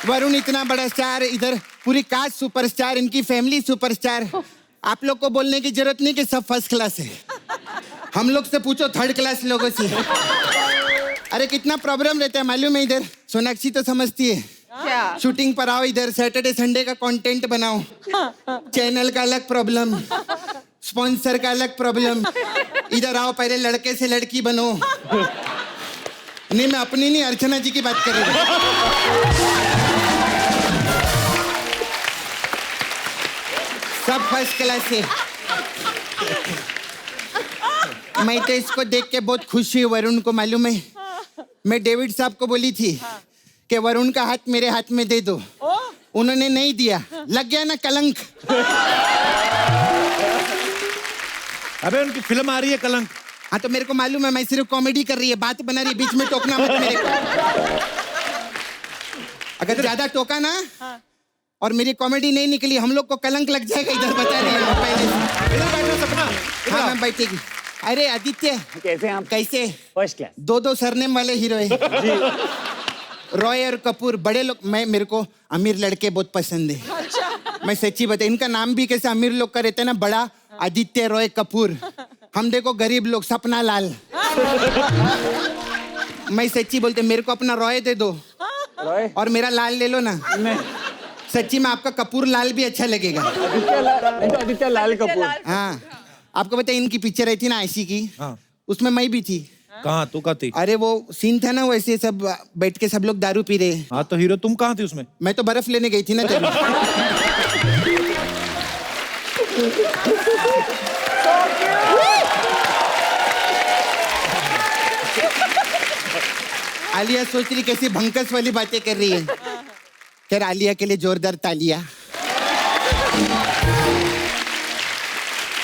वरुण इतना बड़ा स्टार, इधर पूरी कास्ट सुपरस्टार, इनकी फैमिली सुपरस्टार। आप लोग को बोलने की जरूरत नहीं कि सब फर्स्ट क्लास है। हम लोग से पूछो थर्ड क्लास लोगों से। अरे कितना प्रॉब्लम रहता है मालूम है इधर। सोनाक्षी तो समझती है। क्या? शूटिंग पर आओ इधर, सैटरडे संडे का कंटेंट बनाओ, चैनल का अलग प्रॉब्लम, स्पॉन्सर का अलग प्रॉब्लम। इधर आओ पहले लड़के से लड़की बनो। नहीं मैं अपनी नहीं, अर्चना जी की बात कर रही हूँ। सब फर्स्ट क्लास है। मैं तो इसको देख के बहुत खुश हुई। वरुण को मालूम है, मैं डेविड साहब को बोली थी कि वरुण का हाथ मेरे हाथ में दे दो। उन्होंने नहीं दिया, लग गया ना कलंक। अबे उनकी फिल्म आ रही है कलंक। हाँ तो मेरे को मालूम है, मैं सिर्फ कॉमेडी कर रही है, बात बना रही है, बीच में टोकना मत मेरे को। अगर ज्यादा टोका ना और मेरी कॉमेडी नहीं निकली, हम लोग को कलंक लग जाएगा। इधर बता रही हूँ पहले। इधर बैठो सपना। हाँ मैं बैठेगी। अरे आदित्य कैसे आप? कैसे? First class. दो सरनेम वाले हीरो है। रॉय और कपूर, बड़े लोग। मेरे को अमीर लड़के बहुत पसंद है। मैं सच्ची बता, इनका नाम भी कैसे अमीर लोग का रहता है ना, बड़ा आदित्य रॉय कपूर। हम देखो गरीब लोग, सपना लाल। मैं सच्ची बोलते, मेरे को अपना रॉय दे दो रॉय और मेरा लाल ले लो ना। नहीं, सच्ची में आपका कपूर लाल भी अच्छा लगेगा। आदित्य लाल कपूर। हाँ आपको पता है इनकी पिक्चर आई थी ना ऐसी की, हाँ। उसमें मैं भी थी। कहाँ तू कहाँ थी? अरे वो सीन था ना, वैसे सब बैठ के सब लोग दारू पी रहे। हाँ तो हीरो तुम कहाँ थी उसमें? मैं तो बर्फ लेने गई थी ना तभी। आलिया सोच रही कैसी भंकस वाली बातें कर रही है। खैर आलिया के लिए जोरदार तालियां।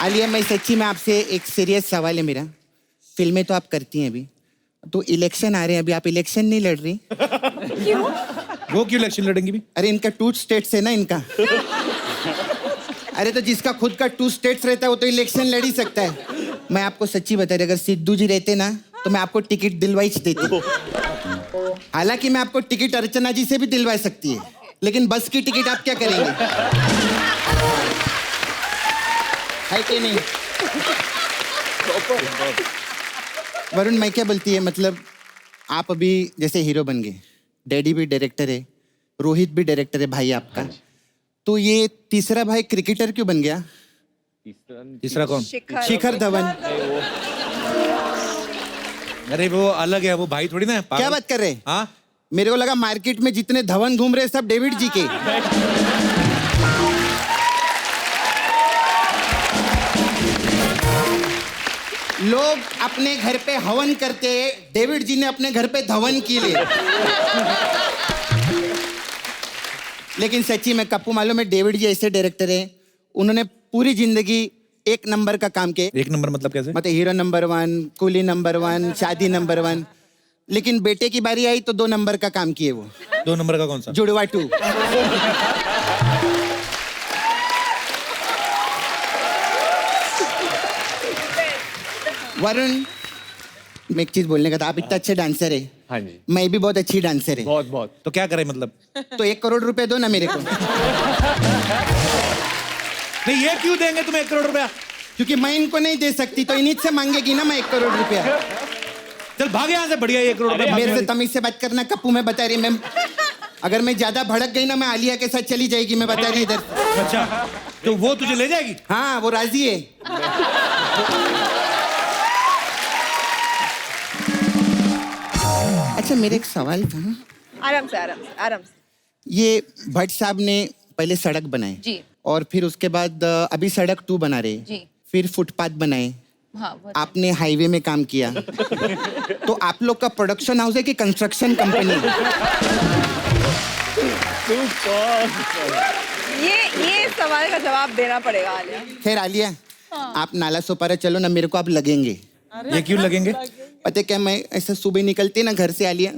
आलिया मैं सच्ची में आपसे एक सीरियस सवाल है मेरा। फिल्में तो आप करती हैं अभी, तो इलेक्शन आ रहे हैं, अभी आप इलेक्शन नहीं लड़ रही? क्यों? वो क्यों इलेक्शन लड़ेंगी भी? अरे इनका 2 स्टेट्स है ना इनका। अरे तो जिसका खुद का 2 स्टेट्स रहता है वो तो इलेक्शन लड़ ही सकता है। मैं आपको सच्ची बता रही, अगर सिद्धू जी रहते ना तो मैं आपको टिकट दिलवा ही देती। हालांकि मैं आपको टिकट अर्चना जी से भी दिलवा सकती है, लेकिन बस की टिकट आप क्या करेंगे? है कि नहीं? वरुण मैं क्या बोलती है, मतलब आप अभी जैसे हीरो बन गए, डैडी भी डायरेक्टर है, रोहित भी डायरेक्टर है भाई आपका, तो ये तीसरा भाई क्रिकेटर क्यों बन गया? तीसरा कौन? शिखर धवन। अरे वो अलग है, वो भाई थोड़ी ना है। क्या बात कर रहे हैं? हाँ मेरे को लगा मार्केट में जितने धवन घूम रहे सब डेविड जी के। लोग अपने घर पे हवन करते, डेविड जी ने अपने घर पे धवन की ले। लेकिन सच्ची में कप्पू मालूम है, डेविड जी ऐसे डायरेक्टर हैं, उन्होंने पूरी जिंदगी एक नंबर का काम किया। एक नंबर मतलब कैसे? मतलब हीरो नंबर 1, कूली नंबर 1, शादी नंबर 1, लेकिन बेटे की बारी आई तो 2 नंबर का काम किए वो। 2 नंबर का कौन सा? जुड़वा 2। वरुण मैं एक चीज बोलने का था, आप इतना अच्छे डांसर है। हाँ जी। मैं भी बहुत अच्छी डांसर है। बहुत बहुत। तो क्या करे मतलब? तो 1 करोड़ रुपए दो ना मेरे को। नहीं ये क्यों देंगे तुम्हें 1 करोड़ रुपया? क्योंकि मैं इनको नहीं दे सकती, तो इन्हीं से मांगेगी ना मैं 1 करोड़ रुपया। चल भाग यहाँ से, बढ़िया 1 करोड़ रुपया। मेरे से तमीज से बात करना कप्पू, मैं बता रही मैं, अगर मैं ज्यादा भड़क गई ना मैं आलिया के साथ चली जाएगी, मैं बता रही इधर। अच्छा तो वो तुझे ले जाएगी? हाँ वो राजी है। अच्छा मेरा एक सवाल था। आराम से आराम से आराम से। ये भट्ट साहब ने पहले सड़क बनाए जी। और फिर उसके बाद अभी सड़क 2 बना रहे, जी। फिर फुटपाथ बनाए, हाँ वो आपने हाईवे में काम किया। तो आप लोग का प्रोडक्शन हाउस है कि कंस्ट्रक्शन कंपनी? ये सवाल का जवाब देना पड़ेगा आलिया। खैर आलिया, आप नाला सोपारा चलो ना, मेरे को आप लगेंगे। ये क्यों लगेंगे? पता है क्या, मैं ऐसा सुबह निकलती ना घर से आलिया,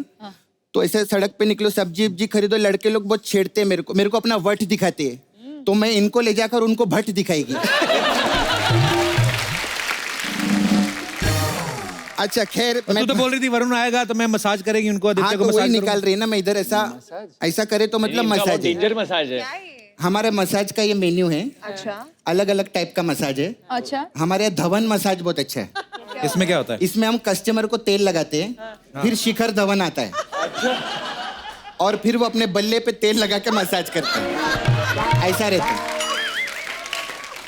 तो ऐसे सड़क पे निकलो, सब्जी वब्जी खरीदो, लड़के लोग बहुत छेड़ते हैं मेरे को अपना वट दिखाते हैं, तो मैं इनको ले जाकर उनको भट्ट दिखाएगी। अच्छा खैर और तू तो बोल रही थी वरुण आएगा तो मैं मसाज करेगी उनको, हाँ आदित्य को तो वही मसाज निकाल करूंगा। रही है ना, मैं इधर ऐसा करे तो मतलब मसाज है। डेंजर मसाज है। क्या है ये? हमारे मसाज का ये मेन्यू है, अच्छा अलग अलग टाइप का मसाज है। अच्छा हमारे यहाँ धवन मसाज बहुत अच्छा है। इसमें क्या होता है? इसमें हम कस्टमर को तेल लगाते हैं, फिर शिखर धवन आता है और फिर वो अपने बल्ले पे तेल लगा के मसाज करते हैं, ऐसा रहता है।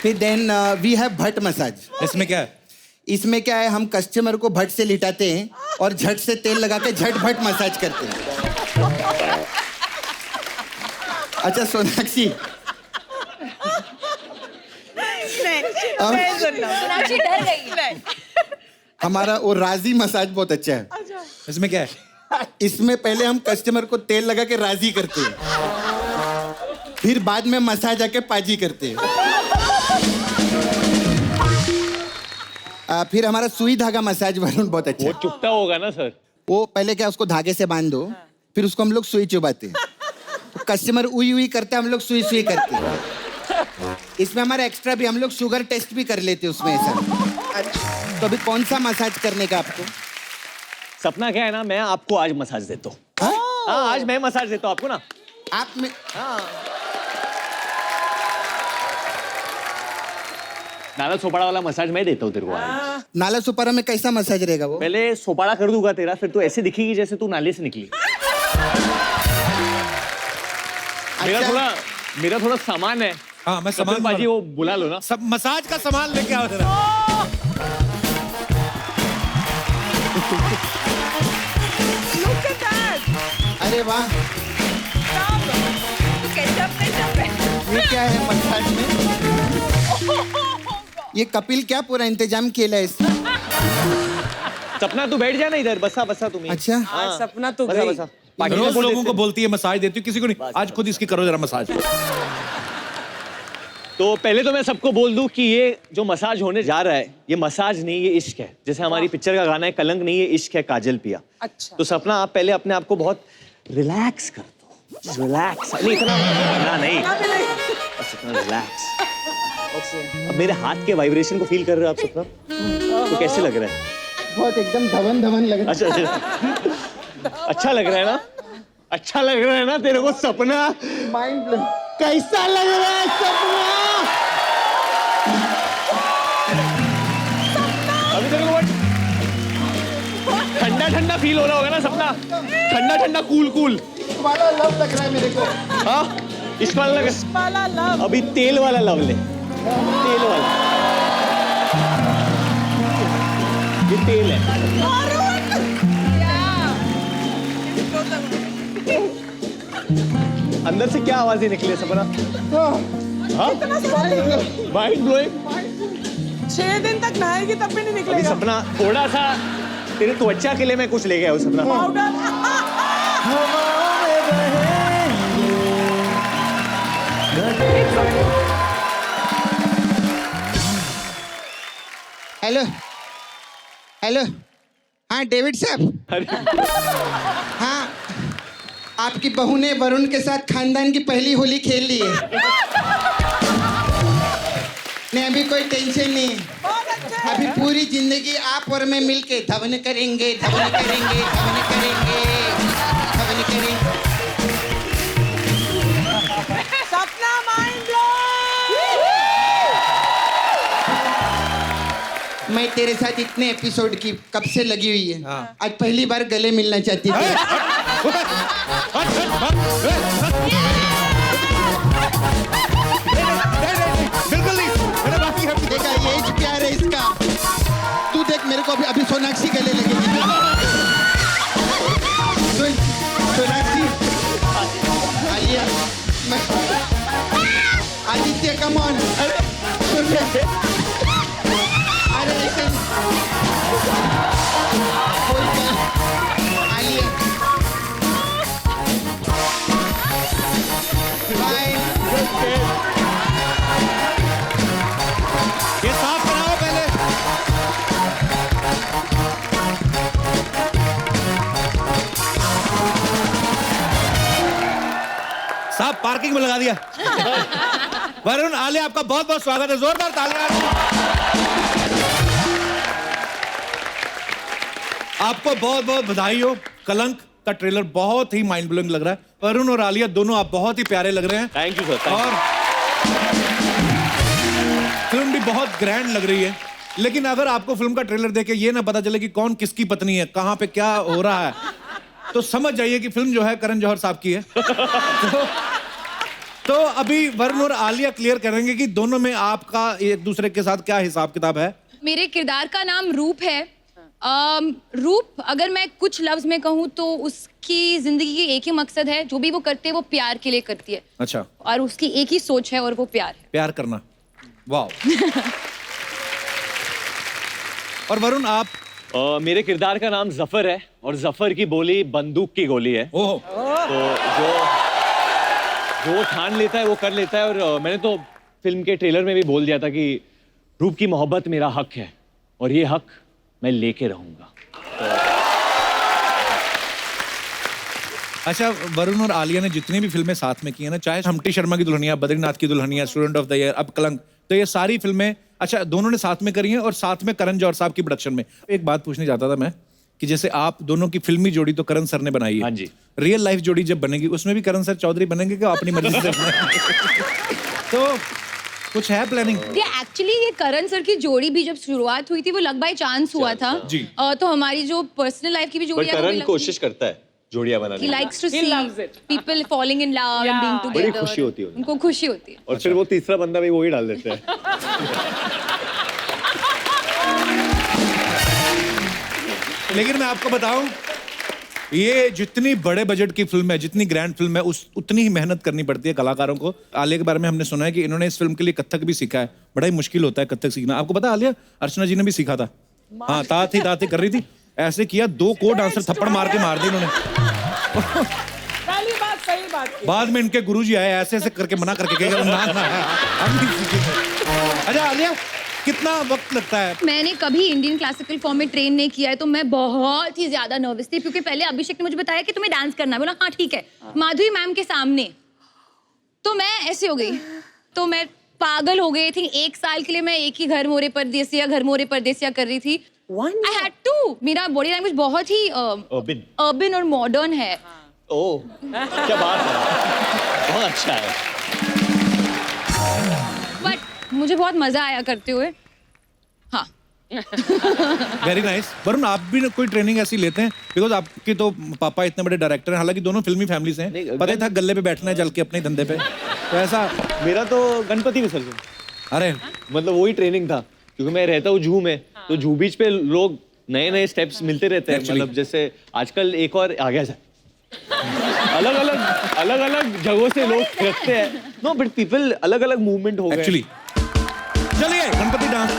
फिर then we have Bhatt massage. इसमें क्या है? इसमें क्या है, हम कस्टमर को भट्ट से लिटाते हैं और झट से तेल लगा के झट भट मसाज करते हैं। अच्छा सोनाक्षी, सोनाक्षी डर गई है। हमारा वो राजी मसाज बहुत अच्छा है। इसमें क्या है? इसमें पहले हम कस्टमर को तेल लगा के राजी करते हैं, फिर बाद में मसाज आके पाजी करते हैं। फिर हमारा सुई धागा मसाज वरुण बहुत अच्छा वो है। चुपता होगा ना सर। वो पहले क्या, उसको धागे से बांध दो, फिर उसको हम लोग सुई चुबाते हैं। तो कस्टमर उई उई करते हैं, हम लोग सुई सुई करते हैं। इसमें हमारा एक्स्ट्रा भी हम लोग शुगर टेस्ट भी कर लेते हैं उसमें ऐसा। तो अभी कौन सा मसाज करने का आपको? सपना क्या है ना, मैं आपको आज मसाज देता हूँ। हाँ? हाँ आज मैं मसाज देता हूँ आपको ना। आप में नाला सोपाड़ा वाला मसाज मैं देता हूँ तेरे को आज। नाला सुपारा में कैसा मसाज रहेगा वो? पहले सोपाड़ा कर दूंगा तेरा, फिर तू ऐसे दिखेगी जैसे तू नाले से निकली। मेरा थोड़ा सामान है। हाँ मैं कपिल सामान पाजी वो बुला लो ना। सब मसाज का सामान लेके आओ जरा। Look at that. अरे वाह, केचप है। ये क्या है मसाज में? ये कपिल क्या पूरा इंतजाम केला है इसने? सपना तू बैठ जा ना इधर, बसा बसा तुम्हें। अच्छा हाँ। सपना तो बसा गई। बसा। पार्टी में रोज बोल लोगों देते को बोलती है मसाज देती हूँ, किसी को नहीं। आज खुद इसकी करो जरा मसाज। तो पहले तो मैं सबको बोल दूं कि ये जो मसाज होने जा रहा है, ये मसाज नहीं, ये इश्क है। जैसे हमारी पिक्चर का गाना है कलंक नहीं, ये इश्क है काजल पिया। अच्छा। तो सपना आप पहले अपने आप को बहुत रिलैक्स कर दो। रिलैक्स नहीं, इतना ना नहीं, बस इतना रिलैक्स। अब मेरे हाथ के वाइब्रेशन को फील कर रहे हो आप सपना? तो कैसे लग रहा है? बहुत एकदम धवन धवन लग रहा अच्छा अच्छा लग रहा है ना? अच्छा लग रहा है ना तेरे को सपना? है। माइंड कैसा लग रहा है सपना? अभी तेरे को ठंडा ठंडा फील हो रहा होगा ना सपना? ठंडा ठंडा कूल कूल वाला लव लग रहा है मेरे को। हाँ इश्क वाला लग वाला लव। अभी तेल वाला लव ले, तेल वाला। ये तेल है। अंदर से क्या आवाजें निकली सपना? हाँ माइंड ब्लोइंग। 6 दिन तक नहाएगी तब भी नहीं अभी निकलेगा। सपना थोड़ा सा तेरे त्वचा के लिए मैं कुछ ले गया हूँ सपना। हेलो हेलो, हाँ डेविड साहब। हाँ, आपकी बहू ने वरुण के साथ खानदान की पहली होली खेल ली है। नहीं अभी कोई टेंशन नहीं है। अभी पूरी जिंदगी आप और मैं मिलके धवन करेंगे, धवन करेंगे, धवन करेंगे, धवन करेंगे। सपना माइंड ब्लो। मैं तेरे साथ इतने एपिसोड की कब से लगी हुई है। हाँ। आज पहली बार गले मिलना चाहती थी। बिल्कुल नहीं, मैंने बाकी है। देखा ये एज प्यार है इसका। तू देख मेरे को अभी अभी सोनाक्षी गले लगेगी। Sonakshi Alia, Aditya come on. अरे लेकिन आलिया बाय। ये साफ कराओ पहले। साहब पार्किंग में लगा दिया। वरुण आलिया आपका बहुत बहुत स्वागत है, जोरदार तालियां। आपको बहुत बहुत बधाई हो। कलंक का ट्रेलर बहुत ही माइंड ब्लोइंग लग रहा है। वरुण और आलिया दोनों आप बहुत ही प्यारे लग रहे हैं। Thank you sir. और फिल्म भी बहुत ग्रैंड लग रही है। लेकिन अगर आपको फिल्म का ट्रेलर देख के ये ना पता चले कि कौन किसकी पत्नी है, कहाँ पे क्या हो रहा है, तो समझ जाइए कि फिल्म जो है करण जौहर साहब की है। तो अभी वरुण और आलिया क्लियर करेंगे कि दोनों में आपका एक दूसरे के साथ क्या हिसाब किताब है। मेरे किरदार का नाम रूप है। रूप अगर मैं कुछ लफ्ज में कहूँ तो उसकी जिंदगी की एक ही मकसद है, जो भी वो करती है वो प्यार के लिए करती है। अच्छा। और उसकी एक ही सोच है और वो प्यार है। प्यार करना। वाह। और वरुण आप? मेरे किरदार का नाम जफर है और जफर की बोली बंदूक की गोली है। ओह। तो जो ठान लेता है वो कर लेता है। और मैंने तो फिल्म के ट्रेलर में भी बोल दिया था कि रूप की मोहब्बत मेरा हक है और ये हक मैं लेके रहूंगा। अच्छा, वरुण और आलिया ने जितनी भी फिल्में साथ में की है ना, चाहे हम्टी शर्मा की दुल्हनिया, बद्रीनाथ की Dulhania, student of the year, अब कलंक, तो ये सारी फिल्में अच्छा दोनों ने साथ में करी हैं और साथ में करण जौहर साहब की प्रोडक्शन में। एक बात पूछने जाता था मैं कि जैसे आप दोनों की फिल्मी जोड़ी तो करण सर ने बनाई है। हाँ जी। रियल लाइफ जोड़ी जब बनेगी उसमें भी करण सर चौधरी बनेंगे कि अपनी मर्जी से? तो कुछ है प्लानिंग? एक्चुअली ये करण सर की जोड़ी भी जब शुरुआत हुई थी वो लक बाय चांस हुआ था जी। तो हमारी जो पर्सनल लाइफ की भी जोड़ी है, करण कोशिश करता है जोड़ियां बनाने he की। likes to He see loves it. people falling in love and being together. बड़ी खुशी होती है उन्हें। उनको खुशी होती है। और फिर वो तीसरा बंदा भी वही डाल देते हैं। लेकिन मैं आपको बताऊं, ये जितनी बड़े बजट की फिल्म है, जितनी ग्रैंड फिल्म है, उतनी ही मेहनत करनी पड़ती है कलाकारों को। आलिया के बारे में हमने सुना है कि इन्होंने इस फिल्म के लिए कथक भी सीखा है। बड़ा ही मुश्किल होता है कथक सीखना। आपको पता है आलिया, अर्चना जी ने भी सीखा था। हाँ, ताती कर रही थी, ऐसे किया, 2 को डांसर थप्पड़ मार के मार दी इन्होंने। पहली बात सही बात की। बाद में इनके गुरुजी आए, ऐसे ऐसे करके मना करके कहेगा ना हम नहीं सीखेंगे। अच्छा आलिया, कितना वक्त लगता है? मैंने कभी इंडियन क्लासिकल फॉर्म में ट्रेन नहीं किया है तो मैं बहुत ही ज्यादा नर्वस थी, क्योंकि पहले अभिषेक ने मुझे बताया कि तुम्हें डांस करना है। बोला हाँ ठीक है, माधुरी मैम के सामने। तो मैं ऐसी हो गई, तो मैं पागल हो गई थी। 1 साल के लिए मैं एक ही घर मोरे परदेसिया कर रही थी। I had to। मेरा बॉडी लैंग्वेज बहुत ही अर्बन और मॉडर्न है। ओह, क्या बात है, बहुत अच्छा है। बट मुझे बहुत मजा आया करते हुए। हाँ। Very nice. वरुण, आप भी ना कोई ट्रेनिंग ऐसी लेते हैं? बिकॉज आपके तो पापा इतने बड़े डायरेक्टर हैं, हालांकि दोनों फिल्मी फैमिली से हैं। पता ही था गले पे बैठना है जल के अपने धंधे पे, तो ऐसा? मेरा तो गणपति विसर्जन, अरे मतलब वही ट्रेनिंग था, क्योंकि मैं रहता हूँ जूहू में। तो जूहू बीच पे लोग नए नए स्टेप्स मिलते रहते हैं। मतलब जैसे आजकल एक और आ गया है, अलग अलग जगहों से लोग रखते हैं। नो बट पीपल अलग अलग मूवमेंट हो गए एक्चुअली। चलिए गणपति डांस।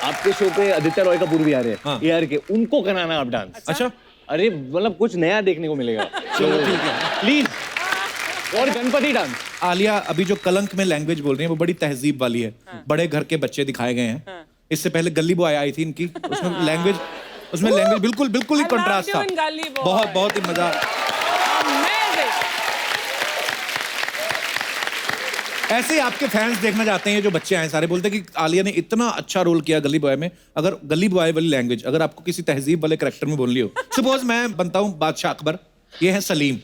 आपके शो पे आदित्य रॉय कपूर भी आ रहे हैं। हाँ। AR के, उनको कराना आप डांस। अच्छा। अरे मतलब कुछ नया देखने को मिलेगा। चलो ठीक है, प्लीज। और गणपति डांस। आलिया अभी जो कलंक में लैंग्वेज बोल रही है वो बड़ी तहजीब वाली है। बड़े घर के बच्चे दिखाए गए हैं। इससे पहले गली बॉय आई थी इनकी, उसमें लैंग्वेज बिल्कुल ही I कंट्रास्ट loved था। you in Gully Boy. बहुत ही मजा। Amazing. ऐसे ही आपके फैंस देखना चाहते हैं, जो बच्चे आए सारे बोलते हैं कि आलिया ने इतना अच्छा रोल किया गली बॉय में। अगर गली बॉय वाली लैंग्वेज अगर आपको किसी तहजीब वाले कैरेक्टर में बोलनी हो, सपोज मैं बनता हूँ बादशाह अकबर, ये है सलीम,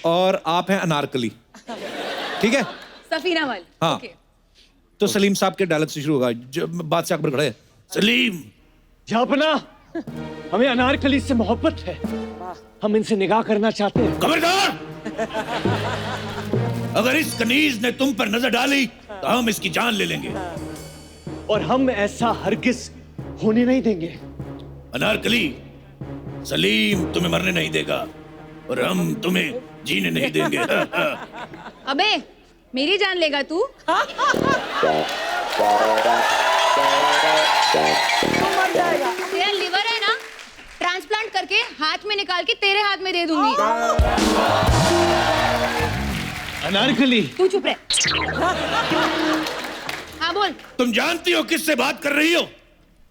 और आप हैं अनारकली, ठीक है? सफीना वाल। हाँ। Okay. तो सलीम साहब के डायलॉग से शुरू होगा। जब बादशाह अकबर खड़े हैं, सलीम, जापना, हमें अनारकली से मोहब्बत है, हम इनसे निगाह करना चाहते हैं। खबरदार, अगर इस कनीज ने तुम पर नजर डाली तो हम इसकी जान ले लेंगे। और हम ऐसा हरगिज होने नहीं देंगे। अनारकली, सलीम तुम्हें मरने नहीं देगा और हम तुम्हें जीने नहीं देंगे। अबे मेरी जान लेगा तू? तू मर जाएगा। तेरा लिवर है ना, ट्रांसप्लांट करके हाथ में निकाल के तेरे हाथ में दे दूंगी। अनारकली। तू चुप रह। हाँ बोल। तुम जानती हो किससे बात कर रही हो?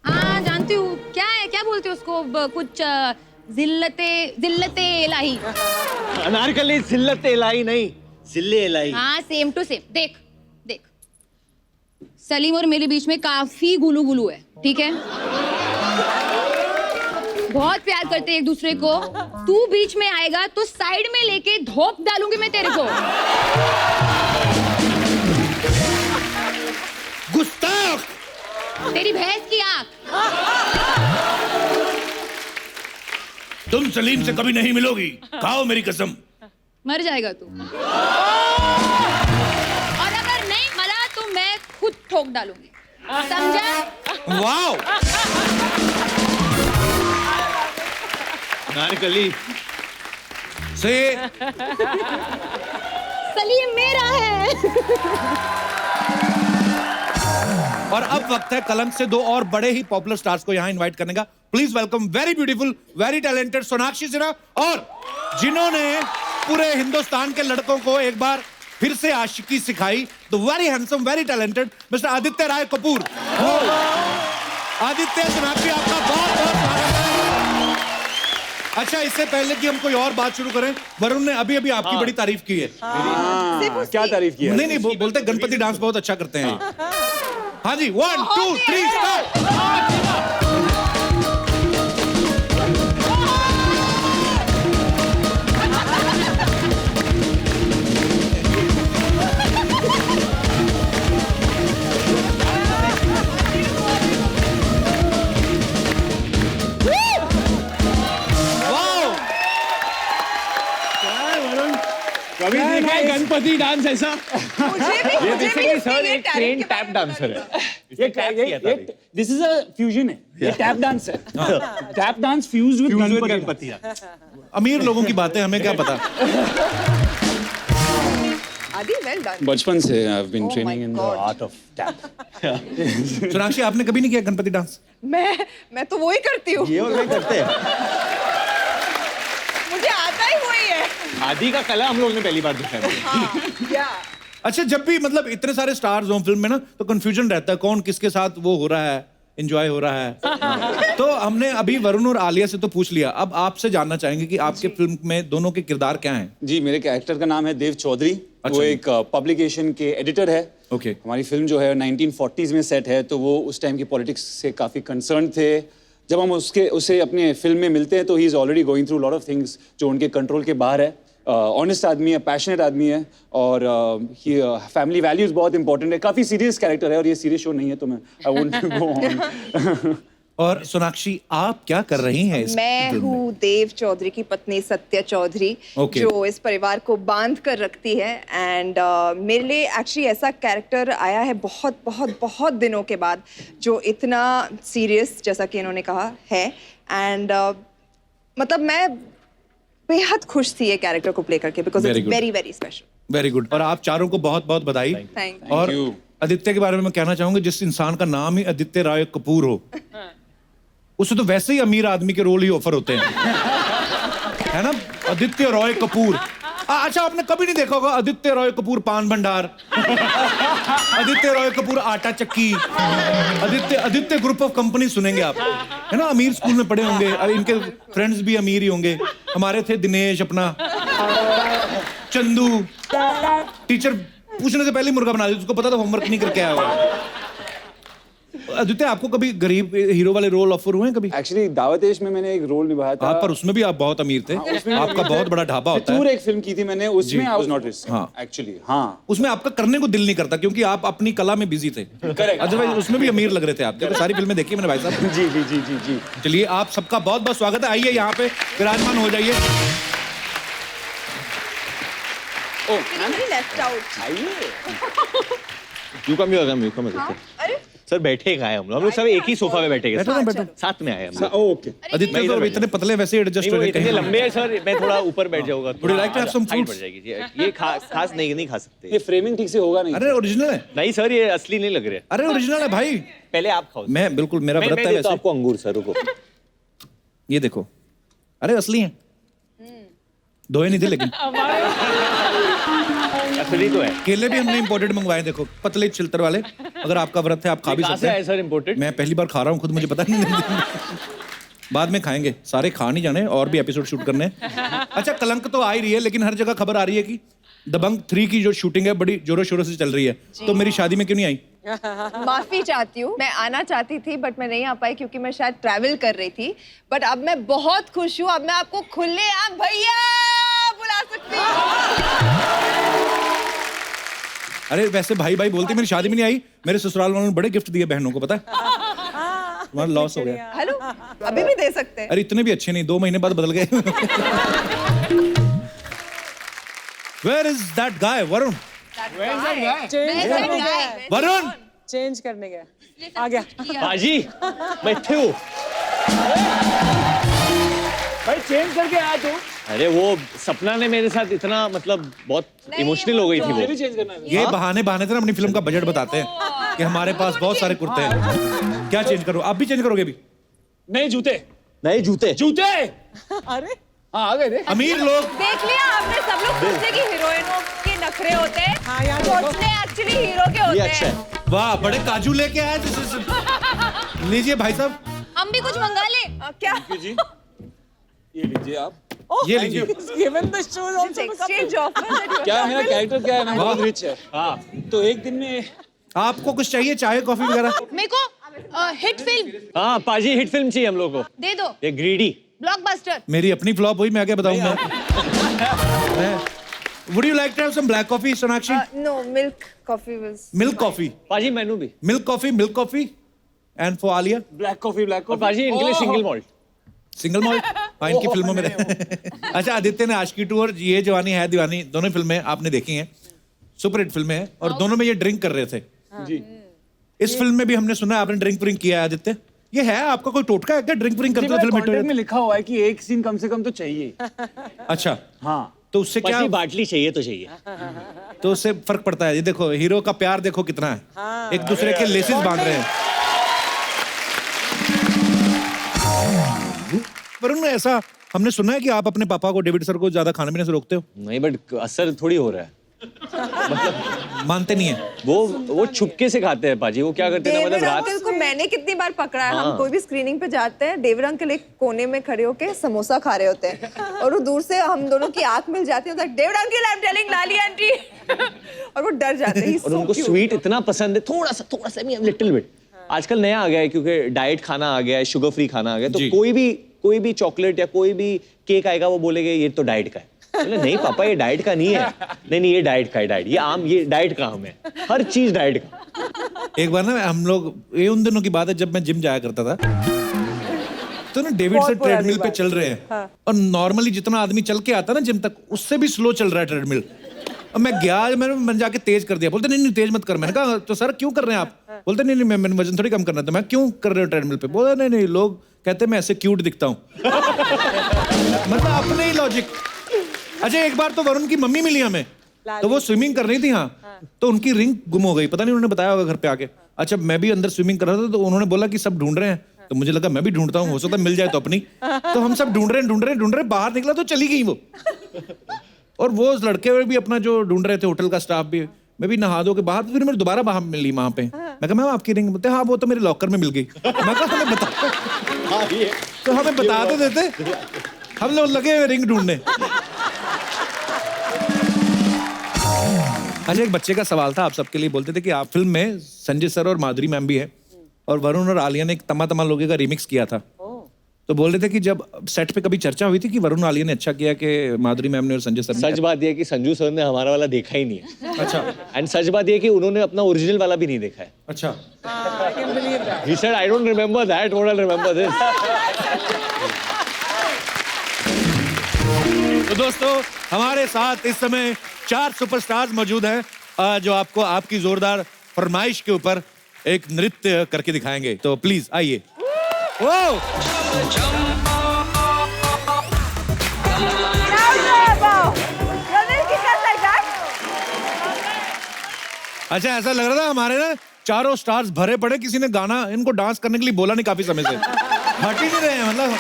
हाँ जानती हूँ। क्या है, क्या बोलते हो उसको? कुछ जिल्लते इलाही। अनारकली जिल्लत इलाही नहीं, जिल्ले इलाही। हाँ सेम टू सेम। देख देख, सलीम और मेरे बीच में काफी गुलू गुलू है, ठीक है? बहुत प्यार करते हैं एक दूसरे को। तू बीच में आएगा तो साइड में लेके धोप डालूंगी मैं तेरे को। गुस्ताख! तेरी भैंस की आंख। तुम सलीम से कभी नहीं मिलोगी, खाओ मेरी कसम। मर जाएगा तू। और अगर नहीं मरा तो मैं खुद ठोक डालूंगी, समझा? वाओ! अनारकली से सलीम मेरा है। और अब वक्त है कलंक से दो और बड़े ही पॉपुलर स्टार्स को यहाँ इनवाइट करने का। Please welcome very beautiful, very talented Sonakshi Sinha, और जिन्होंने पूरे हिंदुस्तान के लड़कों को एक बार फिर से आशिकी सिखाई, the very handsome, very talented mister Aditya Roy Kapur. Aditya, Sonakshi, आपका बहुत बहुत स्वागत है। अच्छा, इससे पहले कि हम कोई और बात शुरू करें, वरुण ने अभी अभी आपकी बड़ी तारीफ की है। क्या तारीफ की है? नहीं, बोलते गणपति डांस बहुत अच्छा करते हैं। हाँ जी, 1 2 3 स्टार्ट। कभी देखा है गणपति डांस ऐसा? मुझे भी सर एक ट्रेन टैप डांसर है। ये दिस इज अ फ्यूजन है, ये टैप डांस है। Tap dance fused with Ganpati. अमीर लोगों की बातें हमें क्या पता। आदि वेल डन। बचपन से I have been training in the art of tap. Sonakshi, आपने कभी नहीं किया गणपति डांस? मैं तो वो ही करती हूँ। ये और वही करते हैं। मुझे आता ही वही है। आदि का कला हम लोग ने पहली बार देखा है। हाँ, या अच्छा, जब भी मतलब इतने सारे स्टार्स हो फिल्म में ना, तो कंफ्यूजन रहता है कौन किसके साथ वो हो रहा है, एंजॉय हो रहा है। तो हमने अभी वरुण और आलिया से तो पूछ लिया, अब आपसे जानना चाहेंगे कि आपके फिल्म में दोनों के किरदार क्या हैं। जी, मेरे कैरेक्टर का नाम है देव चौधरी। अच्छा। वो एक पब्लिकेशन के एडिटर है। ओके। हमारी फिल्म जो है 1940s में सेट है, तो वो उस टाइम की पॉलिटिक्स से काफी कंसर्न थे। जब हम उसे अपने फिल्म में मिलते हैं तो he is already going through lot of things जो उनके कंट्रोल के बाहर है। ऑनेस्ट आदमी है, पैशनेट आदमी है, और फैमिली वैल्यूज बहुत इंपॉर्टेंट है। काफी सीरियस कैरेक्टर है, और ये सीरियस शो नहीं है तो मैं आई वोंट गो ऑन। और सोनाक्षी, आप क्या कर रही हैं इस मैं फिल्म में? हूँ देव चौधरी की पत्नी सत्या चौधरी, Okay. जो इस परिवार को बांध कर रखती है। एंड मेरे लिए एक्चुअली ऐसा कैरेक्टर आया है बहुत बहुत बहुत दिनों के बाद, जो इतना सीरियस, जैसा कि इन्होंने कहा है। एंड मतलब मैं बेहद खुश थी ये कैरेक्टर को प्ले करके, because Very it's good. Very very special. Very good. और आप चारों को बहुत बहुत बधाई। Thank you. और you. आदित्य के बारे में मैं कहना चाहूंगा, जिस इंसान का नाम ही आदित्य राय कपूर हो, उसे तो वैसे ही अमीर आदमी के रोल ही ऑफर होते हैं, है ना? आदित्य रॉय कपूर। अच्छा, आपने कभी नहीं देखा होगा आदित्य रॉय कपूर पान भंडार, आदित्य रॉय कपूर आटा चक्की, आदित्य ग्रुप ऑफ कंपनी सुनेंगे आप, है ना? अमीर स्कूल में पढ़े होंगे, इनके फ्रेंड्स भी अमीर ही होंगे। हमारे थे दिनेश, अपना चंदू, टीचर पूछने से पहले मुर्गा बना दिया, उसको पता था होमवर्क नहीं करके आया होगा। आदित्य, आपको कभी गरीब हीरो वाले रोल ऑफर हुए हैं कभी? एक्चुअली दावत-ए-इश्क में मैंने एक रोल निभाया था। आप, पर उसमें भी आप बहुत अमीर थे। आपका बहुत बड़ा ढाबा होता फितूर है। एक फिल्म की थी मैंने, उसमें आई वाज नॉट रिस्क हाँ। एक्चुअली। हाँ, उसमें आपका करने को दिल नहीं करता क्योंकि आप अपनी कला में बिजी थे। Correct. अदरवाइज उसमें भी अमीर लग रहे थे आप। देखो, सारी फिल्में देखी मैंने भाई साहब। जी जी जी जी जी। चलिए, आप सबका बहुत बहुत स्वागत है। आइए यहाँ पे विराजमान हो जाइए। Left out. आइए। यू कम अरे सर, बैठे कहाँ हैं हम लोग सब एक ही सोफा में बैठे बैठो ना, बैठो। साथ में आए हम लोग। ओके। आदित्य तो इतने पतले वैसे एडजस्ट नहीं, हो वो गए इतने कहीं। लंबे हैं सर, मैं थोड़ा ऊपर बैठ जाऊंगा। Would you like to have some height fruits? बढ़ जाएगी। ये खास नहीं खा सकते। ये फ्रेमिंग ठीक से होगा नहीं। अरे ओरिजिनल है। नहीं सर, ये असली नहीं लग रहे। अरे ओरिजिनल है भाई। पहले आप खाओ। मैं बिल्कुल, मेरा मैं व्रत है देता वैसे। आपको अंगूर सर, रुको। ये देखो, अरे असली हैं, धोए नहीं थे लेकिन असली तो है। केले भी हमने इंपोर्टेड मंगवाए, देखो पतले छिलतर वाले। अगर आपका व्रत है आप खा भी कहाँ सकते से आए हैं। Sir imported? मैं पहली बार खा रहा हूँ खुद, मुझे पता नहीं। बाद में खाएंगे, सारे खा नहीं जाने, और भी एपिसोड शूट करने हैं। अच्छा, कलंक तो आ ही रही है, लेकिन हर जगह खबर आ रही है कि दबंग 3 की जो शूटिंग है बड़ी जोरों शोरों से चल रही है, तो मेरी शादी में क्यों नहीं आई? माफी चाहती हूँ, मैं आना चाहती थी बट मैं नहीं आ पाई क्योंकि मैं शायद ट्रैवल कर रही थी। बट अब मैं बहुत खुश हूँ, अब मैं आपको खुलेआम भैया बुला सकती हूँ। अरे वैसे भाई भाई बोलते मेरी शादी में नहीं आई, मेरे ससुराल वालों ने बड़े गिफ्ट दिए बहनों को, पता है? तुम्हारा लॉस हो गया। हेलो, अभी भी दे सकते हैं। अरे इतने भी अच्छे नहीं, 2 महीने बाद बदल गए। Where is that guy, Varun? Varun! Change करने गया, आ गया। बाजी मैं थे हूँ। भाई चेंज करके आया तू। अरे वो सपना ने मेरे साथ इतना मतलब बहुत इमोशनल हो गई थी वो। ये बहाने बहाने से ना अपनी फिल्म का बजट बताते हैं कि हमारे पास बहुत सारे कुर्ते हैं। क्या चेंज करो? आप भी चेंज करोगे अभी? नहीं जूते, नए जूते। जूते। अरे हाँ आ गए थे। अमीर लोग देख लिया आपने, सब लोग सोचते कि हीरोइनों के नखरे होते हैं, हाँ, यहाँ देखो। सोचते एक्चुअली हीरो के होते ये हैं। अच्छा है। वाह, बड़े काजू लेके आए। लीजिए भाई साहब, हम भी कुछ मंगा ले। क्या? जी ये लीजिए आप। ये लीजिए। Given the shows also exchange offer. क्या मेरा कैरेक्टर क्या है ना, बहुत रिच है। हाँ तो एक दिन में आपको कुछ चाहिए, चाय कॉफी वगैरह? मेरे को हिट फिल्म हाँ पाजी, हिट फिल्म चाहिए हम लोग को। दे दो, ये ग्रीडी। ब्लॉकबस्टर। मेरी अपनी फ्लॉप हुई, मैं क्या बताऊंगा। Would you like to have some black coffee, Sonakshi? No, milk coffee was. Milk coffee, पाजी मेनू भी। milk coffee, and for Alia, black coffee और पाजी इनके लिए सिंगल मॉल्ट। single malt. हाँ, इनकी फिल्मों में अच्छा, आदित्य ने आशिकी 2 और ये जवानी है दीवानी दोनों फिल्में आपने देखी हैं, सुपर हिट फिल्में हैं, और दोनों में ये ड्रिंक कर रहे थे। जी। इस फिल्म में भी हमने सुना आपने ड्रिंक किया है आदित्य। ये है आपका कोई टोटका है क्या, ड्रिंक करते हो फिल्म कॉन्ट्रैक्ट में हिट? लिखा हुआ है कि एक सीन कम से कम तो चाहिए। अच्छा, हाँ तो उससे क्या, पाजी बाटली चाहिए तो चाहिए। तो उससे फर्क पड़ता है। ये देखो हीरो का प्यार देखो कितना है, एक दूसरे के लेसेस बांध रहे हैं। वरुण, ऐसा हमने सुना है कि आप अपने पापा को, डेविड सर को, ज्यादा खाने पीने से रोकते हो। नहीं बट असर थोड़ी हो रहा है। मानते नहीं है वो छुपके से खाते हैं पाजी। वो क्या करते हैं ना, डेविड मतलब रात अंकल को मैंने कितनी बार पकड़ा है। हाँ। हम कोई भी स्क्रीनिंग पे जाते हैं, डेविड अंकल एक कोने में खड़े होके समोसा खा रहे होते हैं और वो दूर से हम दोनों की आंख मिल जाती है, David uncle I am telling Lali aunty. और वो डर जाते हैं। और उनको स्वीट इतना पसंद है, थोड़ा सा लिटिल बिट। आजकल नया आ गया है क्योंकि डाइट खाना आ गया है, शुगर फ्री खाना आ गया, तो जी। कोई भी चॉकलेट या कोई भी केक आएगा वो बोलेगा ये तो डाइट का है। बोले, नहीं पापा ये डाइट का नहीं है। नहीं ये डाइट का है, डाइट ये आम, ये डाइट का आम है, हर चीज डाइट का। एक बार ना हम लोग, ये उन दिनों की बात है जब मैं जिम जाया करता था, तो ना डेविड बहुत से पुरानी ट्रेडमिल पे बात। चल रहे हैं, और नॉर्मली जितना आदमी चल के आता है ना जिम तक, उससे भी स्लो चल रहा है ट्रेडमिल। और मैं गया, मैंने जाके तेज कर दिया। बोलते नहीं तेज मत कर। मैंने कहा तो सर क्यों कर रहे हैं आप? बोलते नहीं मैंने वजन थोड़ी कम करना था। मैं क्यों कर रहे हो ट्रेडमिल पे? बोला नहीं लोग कहते हैं मैं ऐसे क्यूट दिखता हूँ। मतलब अपने ही लॉजिक। अच्छा, एक बार तो वरुण की मम्मी मिली हमें, तो वो स्विमिंग कर रही थी, हाँ, तो उनकी रिंग गुम हो गई। पता नहीं उन्होंने बताया होगा घर पे आके। अच्छा, मैं भी अंदर स्विमिंग कर रहा था, तो उन्होंने बोला कि सब ढूंढ रहे हैं, तो मुझे लगा मैं भी ढूंढता हूँ, हो सकता है मिल जाए तो अपनी। तो हम सब ढूंढ रहे, बाहर निकला तो चली गई वो। और वो लड़के भी अपना जो ढूंढ रहे थे, होटल का स्टाफ भी, मैं भी नहा धो के बाहर, फिर मेरे दोबारा बाहर मिली वहां पे। मैं कहा मैम आपकी रिंग? बोलते हाँ वो तो मेरे लॉकर में मिल गई। मैं कहा हमें बता, तो हमें बता तो देते। हम लोग लगे हुए रिंग ढूंढने। अच्छा, एक बच्चे का सवाल था आप सबके लिए। बोलते थे कि आप फिल्म में संजय सर और माधुरी मैम भी है, और वरुण और आलिया ने एक तमा तमा लोगे का रिमिक्स किया था। तो बोल रहे थे कि जब सेट पे कभी चर्चा हुई थी कि वरुण आलिया ने अच्छा किया कि माधुरी मैम ने और संजय सर ने? सच बात यह है कि संजू सर ने हमारा वाला देखा ही नहीं है। अच्छा एंड सच बात यह है कि उन्होंने अपना ओरिजिनल वाला भी नहीं देखा है। अच्छा। I can believe that. He said I don't remember that, what I'll remember this. तो दोस्तों, हमारे साथ इस समय 4 सुपरस्टार्स मौजूद हैं जो आपको आपकी जोरदार फरमाइश के ऊपर एक नृत्य करके दिखाएंगे। तो प्लीज आइए। अच्छा, ऐसा लग रहा था हमारे ना चारों स्टार्स भरे पड़े, किसी ने गाना इनको डांस करने के लिए बोला नहीं काफी समय से, हट ही नहीं रहे हैं। मतलब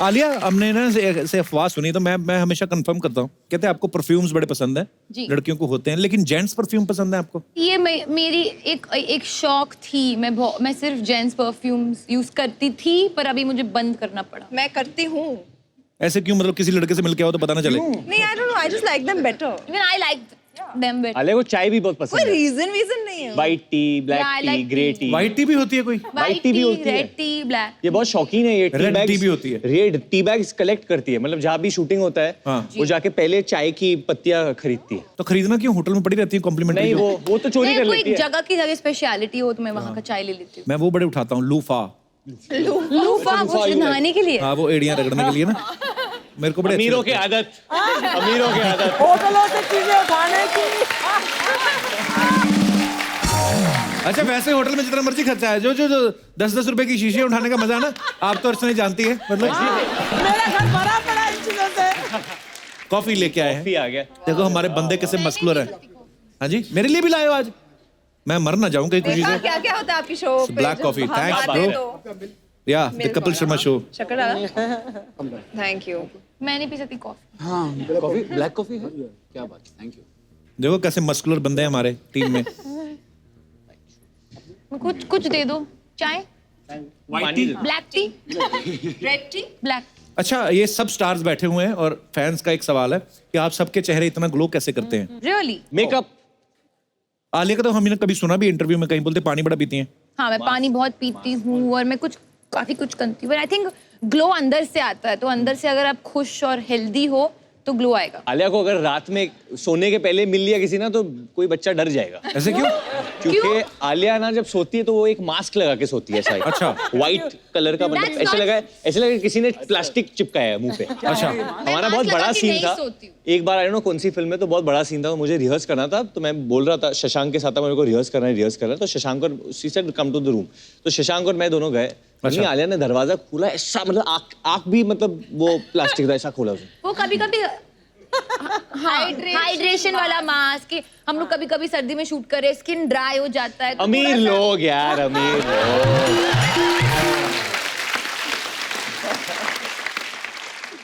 आलिया, हमने ना से अफवाह सुनी तो मैं हमेशा कंफर्म करता हूँ, कहते हैं आपको परफ्यूम्स बड़े पसंद है, जी। लड़कियों को होते हैं, लेकिन जेंट्स परफ्यूम पसंद है आपको? ये मेरी एक शौक थी। मैं सिर्फ जेंट्स परफ्यूम्स यूज करती थी, पर अभी मुझे बंद करना पड़ा। मैं करती हूँ। ऐसे क्यों? मतलब किसी लड़के से मिलके आओ तो पता ना चले? नहीं, I don't know, I just like them better. Even I like them better. Alia को चाय भी बहुत कोई पसंद है। रीजन नहीं है। White T, black Yeah, I T, like grey tea. T. White T भी होती है कोई? White tea भी होती है। Red T, black. ये बहुत शौकीन है ये टी Red बैग्स। tea भी होती है। रेड टी बैग्स कलेक्ट करती है, मतलब जहाँ भी शूटिंग होता है हाँ। वो जाके पहले चाय की पत्तियां खरीदती है। तो खरीदना क्यों? होटल में पड़ी रहती है कॉम्प्लीमेंट्री। नहीं, वो तो चोरी कर कोई लेती है। जगह की जगह स्पेशलिटी हो तो मैं वहाँ का चाय ले लेती हूँ। मैं वो बड़े उठाता हूँ, लूफा। लूफा वो नहाने के लिए। हाँ, वो एड़ियां रगड़ने के लिए ना, मेरे को बड़े अच्छे अमीरों लगते की हैं। आदत, अमीरों की आदत। होटलों से चीजें उठाने की। अच्छा, वैसे होटल में जितना मर्जी खर्चा है, जो 10-10 रुपए की शीशियां उठाने का मजा ना, आप तो अर्चना ही जानती है। मतलब मेरा घर भरा पड़ा है इन चीजों से। कॉफी लेके आए हैं, भी आ गया। देखो हमारे बंदे कैसे मस्कुलर है। हाँ जी, मेरे लिए भी लाए हो आज? मैं मर ना जाऊं कहीं खुशी देखा से। क्या क्या होता है आपकी शो पे? Black जब coffee, हम thanks, आते हैं bro. तो या द कपिल शर्मा शो। शक्कर डाला। Thank you. मैं नहीं पी सकती कॉफी। हाँ, कॉफी, ब्लैक कॉफी है? क्या बात है, थैंक यू। देखो कैसे मस्कुलर बंदे हैं हमारे टीम में। कुछ दे दो। चाय, black T, red T. Black. अच्छा, ये सब स्टार्स बैठे हुए हैं और फैंस का एक सवाल है कि आप सबके चेहरे इतना ग्लो कैसे करते हैं? रियली? मेकअप। आलिया का तो हमने कभी सुना भी इंटरव्यू में, कहीं बोलते पानी बड़ा पीती हैं। हाँ, मैं पानी बहुत पीती हूँ और मैं काफी कुछ करती हूँ। आई थिंक ग्लो अंदर से आता है, तो अंदर से अगर आप खुश और हेल्दी हो तो ग्लो आएगा। आलिया को अगर रात में सोने के पहले मिल लिया किसी ना तो कोई बच्चा डर जाएगा। ऐसे क्यों? क्योंकि आलिया ना जब सोती है तो वो एक मास्क लगा के सोती है शायद। अच्छा। व्हाइट कलर का, मतलब That's ऐसे लगा किसी ने प्लास्टिक चिपकाया है मुंह पे। अच्छा। हमारा बहुत mask लगा बड़ा के सीन नहीं था। सोती हूँ। एक बार आई नो कौन सी फिल्म में, तो बहुत बड़ा सीन था, तो मुझे रिहर्स करना था, तो मैं बोल रहा था शशांक के साथ था, मेरे को रिहर्स करना है, तो शशांक और she said come to the room, तो शशांक और मैं दोनों गए। अच्छा। आलिया ने दरवाजा खोला, ऐसा मतलब आँख भी मतलब वो प्लास्टिक का ऐसा खोला उसने। वो कभी हाइड्रेशन वाला मास्क, हम लोग कभी सर्दी में शूट करे, स्किन ड्राई हो जाता है तो अमीर थोड़ा सा- लोग यार, अमीर लोग।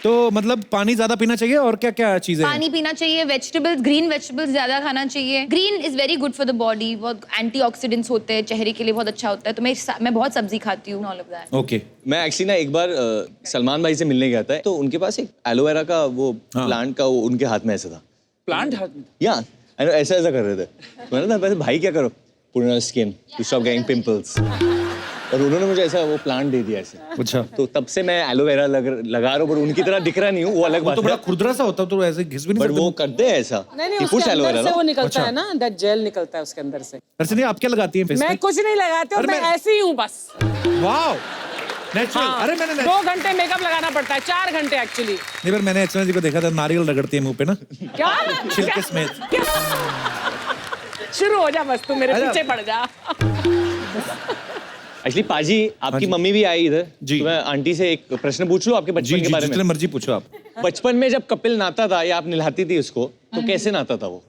तो मतलब पानी ज्यादा पीना चाहिए और क्या क्या चीजें हैं? पानी पीना चाहिए, वेजिटेबल्स, ग्रीन वेजिटेबल्स ज्यादा खाना चाहिए। Green is very good for the body, बहुत एंटीऑक्सीडेंट्स होते हैं, चेहरे के लिए बहुत अच्छा होता है, तो मैं बहुत सब्जी खाती हूँ, ऑल ऑफ दैट। ओके। मैं एक्चुअली ना एक बार सलमान भाई से मिलने गया था, तो उनके पास एक एलोवेरा का वो हाँ। प्लांट का वो उनके हाथ में ऐसा था। प्लांट हाथ में? या ऐसा ऐसा कर रहे थे। मैंने कहा वैसे भाई क्या करो, put on skin to stop getting pimples, और उन्होंने मुझे ऐसा वो प्लांट दे दिया ऐसे। अच्छा। तो तब से मैं एलोवेरा लगा रहा हूँ, पर उनकी तरह दिख रहा नहीं हूँ, वो अलग वो बात तो बड़ा है। खुरदरा सा होता है, तो ऐसे घिस भी नहीं बट सकते। वो करते हैं ऐसा। नहीं, कि उसके push अंदर एलोवेरा से वो ना। निकलता अच्छा। है ना, दैट जेल निकलता है उसके अंदर से। अर्चना, आप क्या लगाती हैं फेस मैं पे? कुछ नहीं लगाती हूँ, अरे मैं मैं- ऐसी ही हूँ बस। Wow, natural. हाँ, अरे मैंने 2 घंटे मेकअप लगाना पड़ता है, 4 घंटे एक्चुअली। नहीं, पर मैंने अर्चना जी को देखा था, नारियल रगड़ती है मुंह पे ना, क्या? छिलके समेत। शुरू हो जा बस, तू मेरे अच्छा। पीछे पड़ जा। एक्चुअली पाजी, आपकी जी। मम्मी भी आई इधर जी। तो मैं आंटी से एक प्रश्न पूछ लूं आपके जी बचपन जी, के बारे जितने में। मर्जी पूछो आप। बचपन में जब कपिल नहाता था या आप नहलाती थी उसको, तो कैसे नहाता था वो?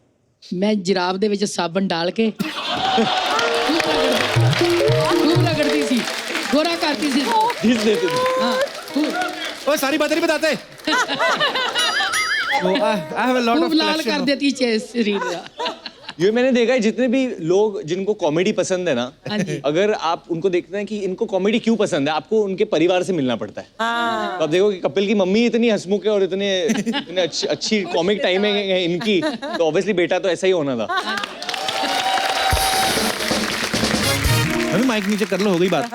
मैं जराब ਦੇ ਵਿੱਚ ਸਾਬਣ डाल के खूब रगड़ती थी, गोरा करती थी। घिस देते थे। हाँ, खूब ओए, सारी बातें नहीं बताते। I have a lot of खूब लाल collection कर of- देती शरीर का। ये मैंने देखा है, जितने भी लोग जिनको कॉमेडी पसंद है ना, हाँ जी। अगर आप उनको देखते हैं कि इनको कॉमेडी क्यों पसंद है, आपको उनके परिवार से मिलना पड़ता है। तो आप देखो कि कपिल की मम्मी इतनी हंसमुख है और इतने अच्छी कॉमिक टाइम है इनकी, तो ऑब्वियसली बेटा तो ऐसा ही होना था। अभी माइक नीचे कर लो, हो गई बात।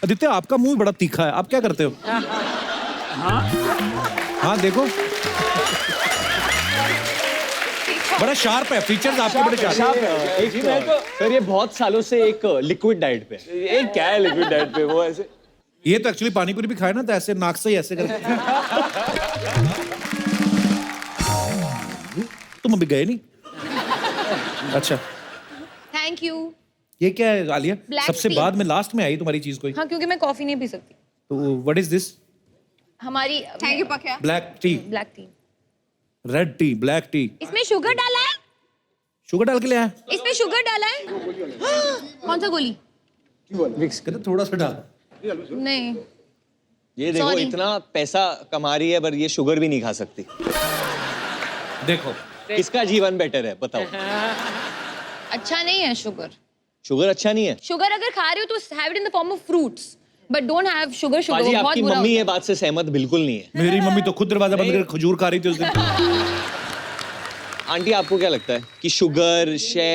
आदित्य, आपका मुंह बड़ा तीखा है, आप क्या करते हो? हाँ देखो, बड़ा शार्प है, फीचर्स आपके बड़े शार्प है। सर ये बहुत सालों से एक लिक्विड डाइट पे है। ये क्या है लिक्विड डाइट पे? वो ऐसे ये तो एक्चुअली पानी पूरी भी खाए ना, तो ऐसे नाक से ही ऐसे करके। तुम अभी गए नहीं? अच्छा, थैंक यू। ये क्या है आलिया? Black सबसे tea. बाद में लास्ट में आई तुम्हारी चीज कोई? हाँ, क्योंकि मैं कॉफी नहीं पी सकती। तो व्हाट इज दिस? हमारी thank you Pakya. Black T, black T. Red T, black T. इसमें शुगर डाला है? शुगर डाल के ले आया? इसमें शुगर डाला है? कौन सा गोली? कहते थोड़ा सा डाल। नहीं ये देखो Sorry. इतना पैसा कमा रही है पर ये शुगर भी नहीं खा सकती। देखो किसका जीवन बेटर है बताओ? अच्छा नहीं है शुगर। शुगर अच्छा नहीं है? शुगर अगर खा रही हो तो have it in the form of fruits but don't have sugar. Sugar बाजी बहुत आपकी बुरा मम्मी होता ये बात से सहमत बिल्कुल नहीं है। मेरी मम्मी तो खुद दरवाजा बंद करके खजूर खा रही थी उस दिन। आंटी आपको क्या लगता है कि शुगर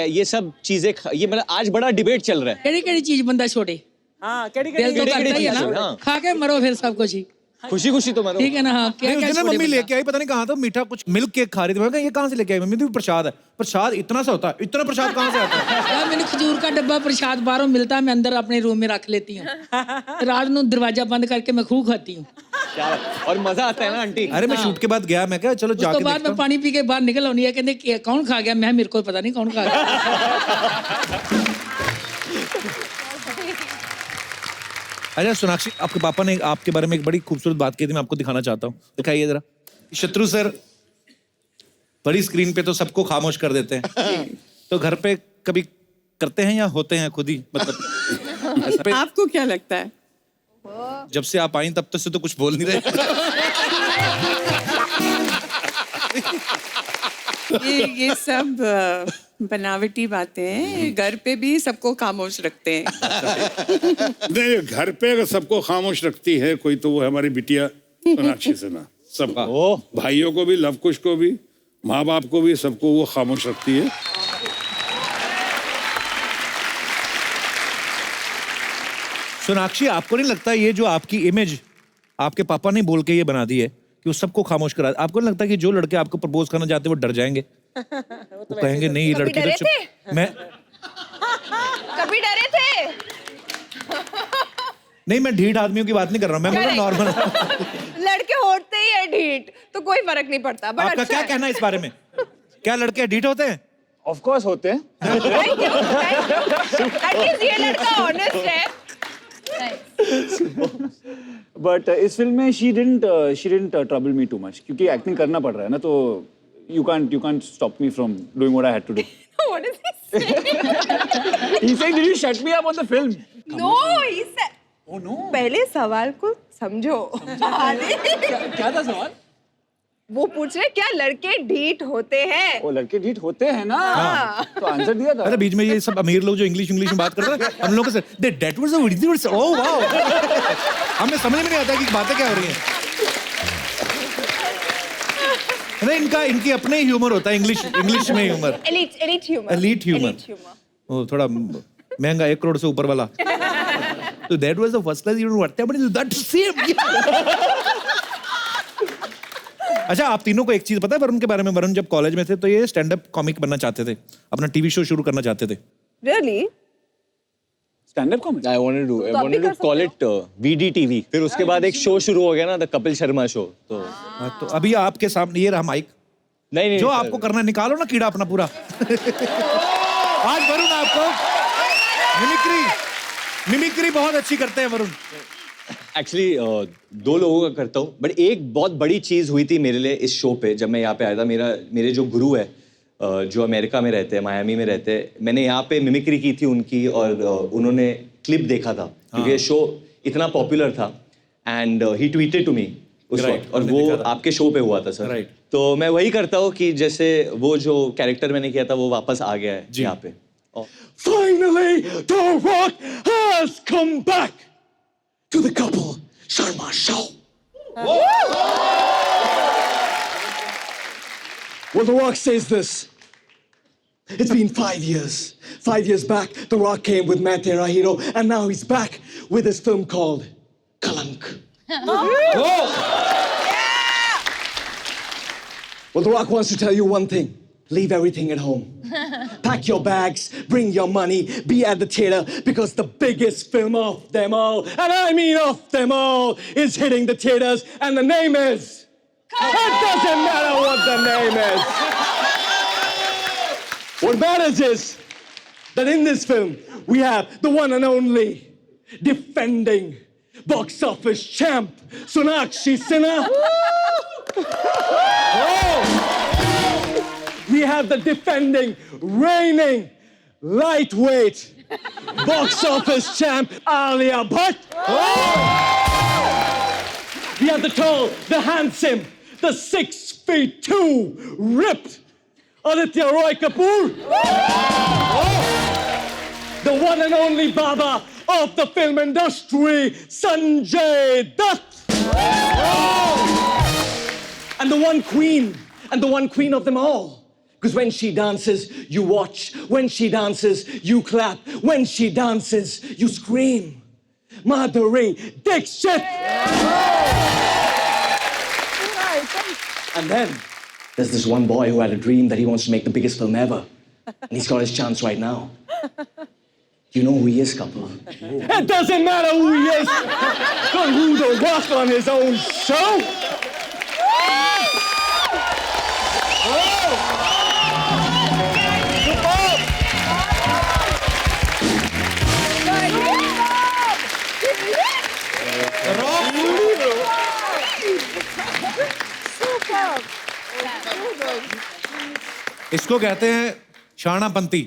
ये सब चीजें ये मतलब आज बड़ा डिबेट चल रहा है। केड़ी केड़ी चीज बंदा छोड़े? हाँ केड़ी दिल तो केड़ी-केड़ी करता ही है चीज़ है, ना, हाँ। खा के मरो फिर सब कुछ ही। खुशी खुशी तो मरो। ठीक है ना? हाँ क्या नहीं, क्या उस दिन ना छोड़े मम्मी बंदा? लेके आई, पता नहीं कहाँ था, मीठा कुछ मिल्क केक खा रही थी। मैं कहा ये कहाँ से लेके आई मम्मी? तो प्रसाद है। प्रसाद इतना सा होता है, इतना प्रसाद कहाँ से आता है? यार मैंने खजूर का डब्बा प्रसाद बाहरों मिलता है, मैं अंदर अपने रूम में रख लेती हूँ। रात को दरवाजा बंद करके मैं खूब खाती हूँ। क्या और मजा आता है ना आंटी। अरे मैं शूट के बाद गया, मैं क्या चलो उसके जाके बाद देखता मैं हूँ। पानी पी के बाहर निकल आनी है, कहते कौन खा गया? मैं मेरे को पता नहीं कौन खा गया। अच्छा सोनाक्षी, आपके पापा ने आपके बारे में एक बड़ी खूबसूरत बात की थी, मैं आपको दिखाना चाहता हूँ। दिखाइए जरा। शत्रु सर बड़ी स्क्रीन पे तो सबको खामोश कर देते हैं, तो घर पे कभी करते हैं या होते हैं खुद ही? मतलब ऐसा पे आपको क्या लगता है? जब से आप आई तब तक से तो कुछ बोल नहीं रहे। ये सब बनावटी बातें हैं। घर पे भी सबको खामोश रखते हैं। नहीं, घर पे अगर सबको खामोश रखती है कोई तो वो है हमारी बिटिया सोनाक्षी सिन्हा। सबका, भाइयों को भी, लव कुश को भी, माँ बाप को भी, सबको वो खामोश रखती है। सोनाक्षी, आपको नहीं लगता ये जो आपकी इमेज आपके पापा ने बोल के ये बना दी है कि वो सबको खामोश करा, आपको नहीं लगता कि जो लड़के आपको प्रपोज करना चाहते हैं वो डर जाएंगे? वो कहेंगे नहीं ये कभी लड़की डरे तो थे? मैं कभी डरे थे? नहीं, मैं ढीठ आदमियों की बात नहीं कर रहा हूँ, मैं मतलब नॉर्मल। लड़के होते ही है ढीठ तो कोई फर्क नहीं पड़ता। बट आपका क्या कहना है इस बारे में? क्या लड़के ढीठ होते हैं? ऑफ कोर्स होते हैं। एटलीस्ट ये लड़का ऑनेस्ट है। बट इस फिल्म में she didn't trouble me too much, क्योंकि एक्टिंग करना पड़ रहा है ना, तो you can't stop me from doing what I had to do. What is he saying? He's saying, did you shut me up on the film? No, he said. Oh no. पहले सवाल को समझो। क्या था सवाल? वो पूछ रहे क्या लड़के ढीठ होते हैं? वो लड़के ढीठ होते हैं ना, तो आंसर दिया था। अरे बीच में ये सब अमीर लोग जो इंग्लिश में बात कर रहे हैं, हम लोग that was a ridiculous, oh wow, हमें समझ में नहीं आता कि बातें क्या हो रही हैं। नहीं, इनकी अपने ह्यूमर होता है, इंग्लिश में ह्यूमर। Elite humor. वो थोड़ा महंगा 1 करोड़ से ऊपर वाला। तो that was the first class you what happened that same। अच्छा, आप तीनों को एक चीज पता है वरुण के बारे में? वरुण जब कॉलेज में थे तो ये स्टैंड अप कॉमिक बनना चाहते थे, अपना टीवी शो शुरू करना चाहते थे। Really? Stand up comedy. I wanted to call it VDTV। फिर उसके बाद एक शो शुरू हो गया ना, द कपिल शर्मा शो। तो तो अभी आपके सामने ये रहा माइक, नहीं जो आपको करना है निकालो ना कीड़ा अपना पूरा। आज वरुण आपको मिमिक्री बहुत अच्छी करते हैं वरुण। एक्चुअली 2 लोगों का करता हूँ, बट एक बहुत बड़ी चीज हुई थी मेरे लिए इस शो पे जब मैं यहाँ पे आया था। मेरे जो गुरु है जो अमेरिका में रहते हैं, मायामी में रहते हैं, मैंने यहाँ पे मिमिक्री की थी उनकी, और उन्होंने क्लिप देखा था क्योंकि ये शो इतना पॉपुलर था, and he tweeted to me उस वक्त, और वो आपके शो पे हुआ था सर। तो मैं वही करता हूँ कि जैसे वो जो कैरेक्टर मैंने किया था वो वापस आ गया है यहाँ पे। Finally, The Rock has come back to the Kapil Sharma show. Well, The Rock says this. It's been 5 years. 5 years back, The Rock came with Main Tera Hero, and now he's back with his film called Kalank. Well, The Rock wants to tell you one thing. Leave everything at home. Pack your bags, bring your money, be at the theater, because the biggest film of them all, and I mean of them all, is hitting the theaters, and the name is... It doesn't matter what the name is. What matters is that in this film, we have the one and only defending box office champ, Sonakshi Sinha. We have the defending, reigning, lightweight box office champ Alia Bhatt. We have the tall, the handsome, the 6'2" ripped Aditya Roy Kapoor. The one and only Baba of the film industry, Sanjay Dutt. And the one queen of them all. Because when she dances, you watch. When she dances, you clap. When she dances, you scream. Madhuri Dixit. And then there's this one boy who had a dream that he wants to make the biggest film ever. And he's got his chance right now. You know who he is, couple? It doesn't matter who he is. Got who to rock on his own show. इसको कहते हैं शानापंती।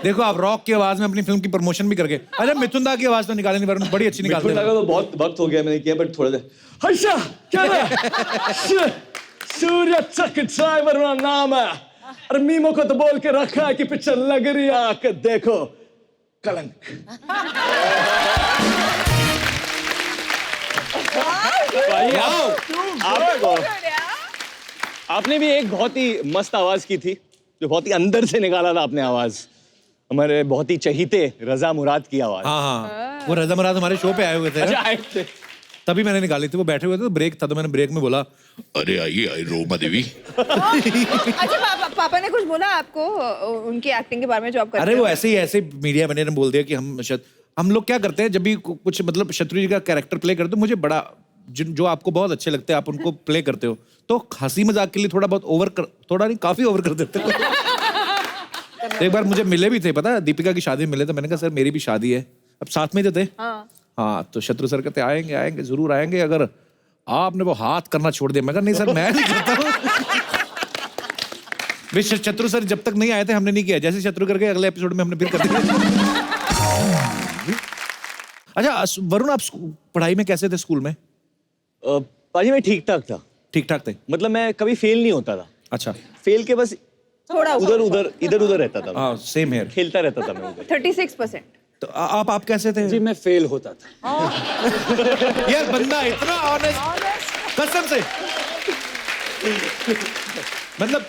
देखो आप rock की आवाज में अपनी film की प्रमोशन भी करके, अच्छा मिथुन दा की आवाज तो निकाले नहीं, वरुण बड़ी अच्छी निकालते हैं। मिथुन दा का तो बहुत वक्त हो गया मैंने किया, बट थोड़ा हर्षा क्या है? सूर्य चकचाई वरुण नाम है, और मीमो को तो बोल के रखा है कि पिक्चर लग रही है, आके देखो कलंक। आपने भी एक बहुत ही मस्त आवाज की थी, जो बहुत ही अंदर से निकाला था आपने आवाज। हमारे बहुत ही चहीते रजा मुराद की आवाज। हाँ, वो रजा मुराद हमारे शो पे आए हुए थे। अच्छा, आए थे। तभी मैंने निकाली थी, वो बैठे हुए थे तो ब्रेक था, तो मैंने ब्रेक में बोला अरे आइए रोमा देवी। अच्छा पापा ने कुछ बोला आपको उनकी एक्टिंग के बारे में जो आप करते अरे वो ऐसे मीडिया बने ने बोल दिया कि हम लोग क्या करते हैं जब भी कुछ मतलब शत्रु जी का कैरेक्टर प्ले करते हो, मुझे बड़ा जो आपको बहुत अच्छे लगते हैं आप उनको प्ले करते हो, तो हंसी मजाक के लिए थोड़ा बहुत थोड़ा नहीं काफी ओवर कर देते हो। एक बार मुझे मिले भी थे, पता है दीपिका की शादी में मिले, तो मैंने कहा सर मेरी भी शादी है, अब साथ में जो थे। हाँ तो शत्रु सर कहते आएंगे जरूर आएंगे, अगर आपने वो हाथ करना छोड़ दिया। मैं कहा नहीं सर मैं नहीं करता हूँ। शत्रु सर जब तक नहीं आए थे हमने नहीं किया, जैसे शत्रु करके अगले एपिसोड में हमने फिर कर दिया। अच्छा वरुण आप पढ़ाई में कैसे थे स्कूल में? पाजी मैं ठीक ठाक था। ठीक ठाक थे मतलब मैं कभी फेल नहीं होता था। अच्छा फेल के बस थोड़ा इधर उधर रहता था। हाँ सेम हियर, खेलता रहता था मैं उधर। 36%। तो आप कैसे थे? जी मैं फेल होता था। यार बंदा इतना ऑनेस्ट, कसम से। मतलब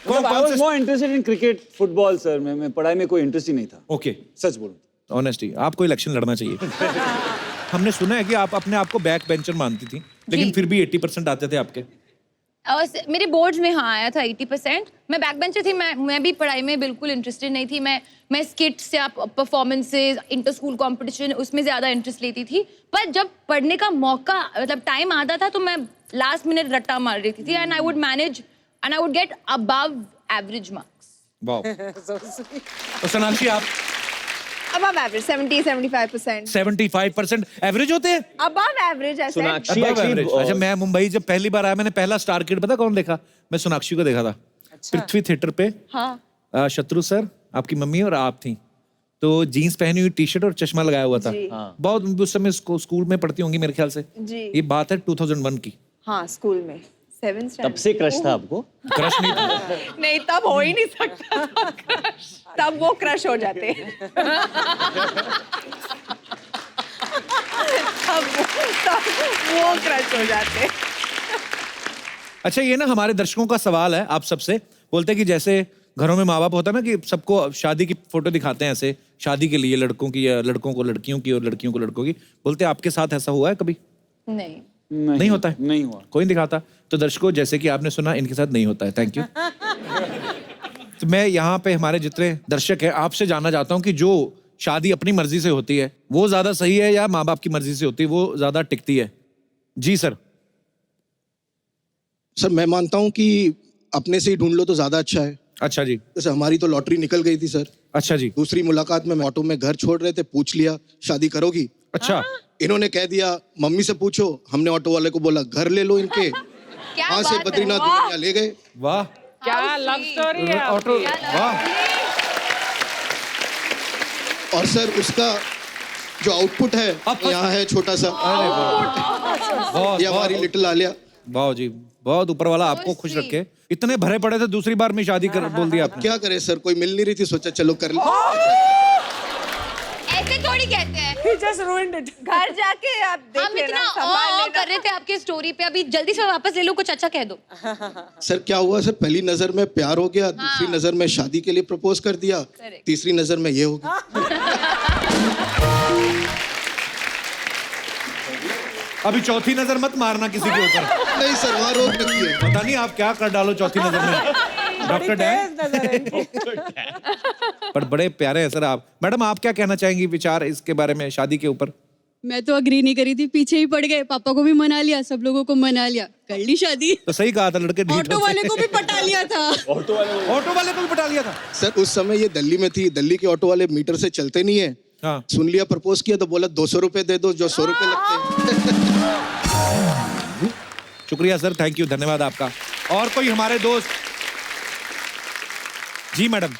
I was more interested in cricket, football sir. मैं पढ़ाई में कोई इंटरेस्ट ही नहीं था। ओके सच बोलूं ऑनेस्टी, आपको इलेक्शन लड़ना चाहिए। हमने सुना है कि आप अपने आप को बैक बेंचर मानती थी, लेकिन फिर भी 80% आते थे आपके। मेरे बोर्ड्स में हाँ आया था 80%। मैं बैक बेंचर थी, मैं भी पढ़ाई में बिल्कुल इंटरेस्टेड नहीं थी। मैं स्किट्स या परफॉर्मेंसेज, इंटर स्कूल कॉम्पिटिशन उसमें ज़्यादा इंटरेस्ट लेती थी। पर जब पढ़ने का मौका मतलब टाइम आता था तो मैं लास्ट मिनट रट्टा मार रही थी, and I would manage and I would get above average marks. Wow. तो सोनाक्षी आप? Above average, 70-75%. 75% एवरेज होते हैं? Above average ऐसे। सोनाक्षी अच्छा मैं मुंबई जब पहली बार आया, मैंने पहला स्टार किड पता कौन देखा? मैं सोनाक्षी को देखा था। पृथ्वी थिएटर पे। हाँ। शत्रु सर, आपकी मम्मी और आप थी, तो जीन्स पहनी हुई, टी शर्ट और चश्मा लगाया हुआ था। बहुत उस समय स्कूल में पढ़ती होंगी मेरे ख्याल से। ये बात है 2001 की। हाँ स्कूल में 7th standard। तब से क्रश था आपको? क्रश नहीं था। नहीं तब हो ही नहीं सकता था क्रश, तब वो क्रश हो जाते। तब वो क्रश हो जाते। अच्छा ये ना हमारे दर्शकों का सवाल है आप सबसे, बोलते हैं कि जैसे घरों में माँ बाप होता है ना कि सबको शादी की फोटो दिखाते हैं ऐसे, शादी के लिए लड़कों की या लड़कों को लड़कियों की और लड़कियों को लड़कों की, बोलते हैं आपके साथ ऐसा हुआ है कभी? नहीं होता है? नहीं हुआ। कोई नहीं दिखाता। तो दर्शकों जैसे कि आपने सुना इनके साथ नहीं होता है। Thank you. तो मैं यहाँ पे हमारे जितने दर्शक हैं आपसे जानना चाहता हूँ कि जो शादी अपनी मर्जी से होती है वो ज्यादा सही है या माँ बाप की मर्जी से होती है वो ज्यादा टिकती है? जी सर। सर मैं मानता हूँ कि अपने से ही ढूंढ लो तो ज्यादा अच्छा है। अच्छा जी। जैसे हमारी तो लॉटरी निकल गई थी सर। अच्छा जी। दूसरी मुलाकात में ऑटो में घर छोड़ रहे थे, पूछ लिया शादी करोगी? अच्छा। इन्होंने कह दिया मम्मी से पूछो, हमने ऑटो वाले को बोला घर ले लो इनके, वहां से बद्रीनाथ दुनिया ले गए। वाह क्या लव स्टोरी है ऑटो, वाह। और सर उसका जो आउटपुट है वो यहाँ है छोटा सा। बहुत ये हमारी लिटिल आलिया। वाह जी, बहुत ऊपर वाला आपको खुश रखे। इतने भरे पड़े थे, दूसरी बार में शादी कर बोल दिया आपने। क्या करे सर, कोई मिल नहीं रही थी, सोचा चलो कर ले। ऐसे थोड़ी कहते हैं। He just ruined it. घर जाके आप देख हम लेना, इतना संभाल ओ लेना। कर रहे थे आपके स्टोरी पे, अभी जल्दी से वापस ले लो, कुछ अच्छा कह दो। सर क्या हुआ सर, पहली नजर में प्यार हो गया, दूसरी नजर में शादी के लिए प्रपोज कर दिया, तीसरी नजर में ये हो गया। अभी चौथी नजर मत मारना किसी के ऊपर। नहीं सर, वहाँ रोक रखी है। पता नहीं आप क्या कर डालो चौथी नजर में। डॉक्टर डैन, पर बड़े प्यारे हैं सर आप। मैडम आप क्या कहना चाहेंगी विचार इसके बारे में, शादी के ऊपर? मैं तो अग्री नहीं करी थी, पीछे ही पड़ गए। पापा को भी मना लिया, सब लोगों को मना लिया, कर ली शादी। तो सही कहा था, लड़के ढीठ ऑटो वाले को भी पटा लिया था। ऑटो वाले को भी पटा लिया था। सर उस समय ये दिल्ली में थी, दिल्ली के ऑटो वाले मीटर से चलते नहीं है। हाँ। सुन लिया प्रपोज किया तो बोला 200 रुपए दे दो, जो 100 रुपए लगते हैं। शुक्रिया सर, थैंक यू, धन्यवाद आपका। और कोई हमारे दोस्त? जी madam.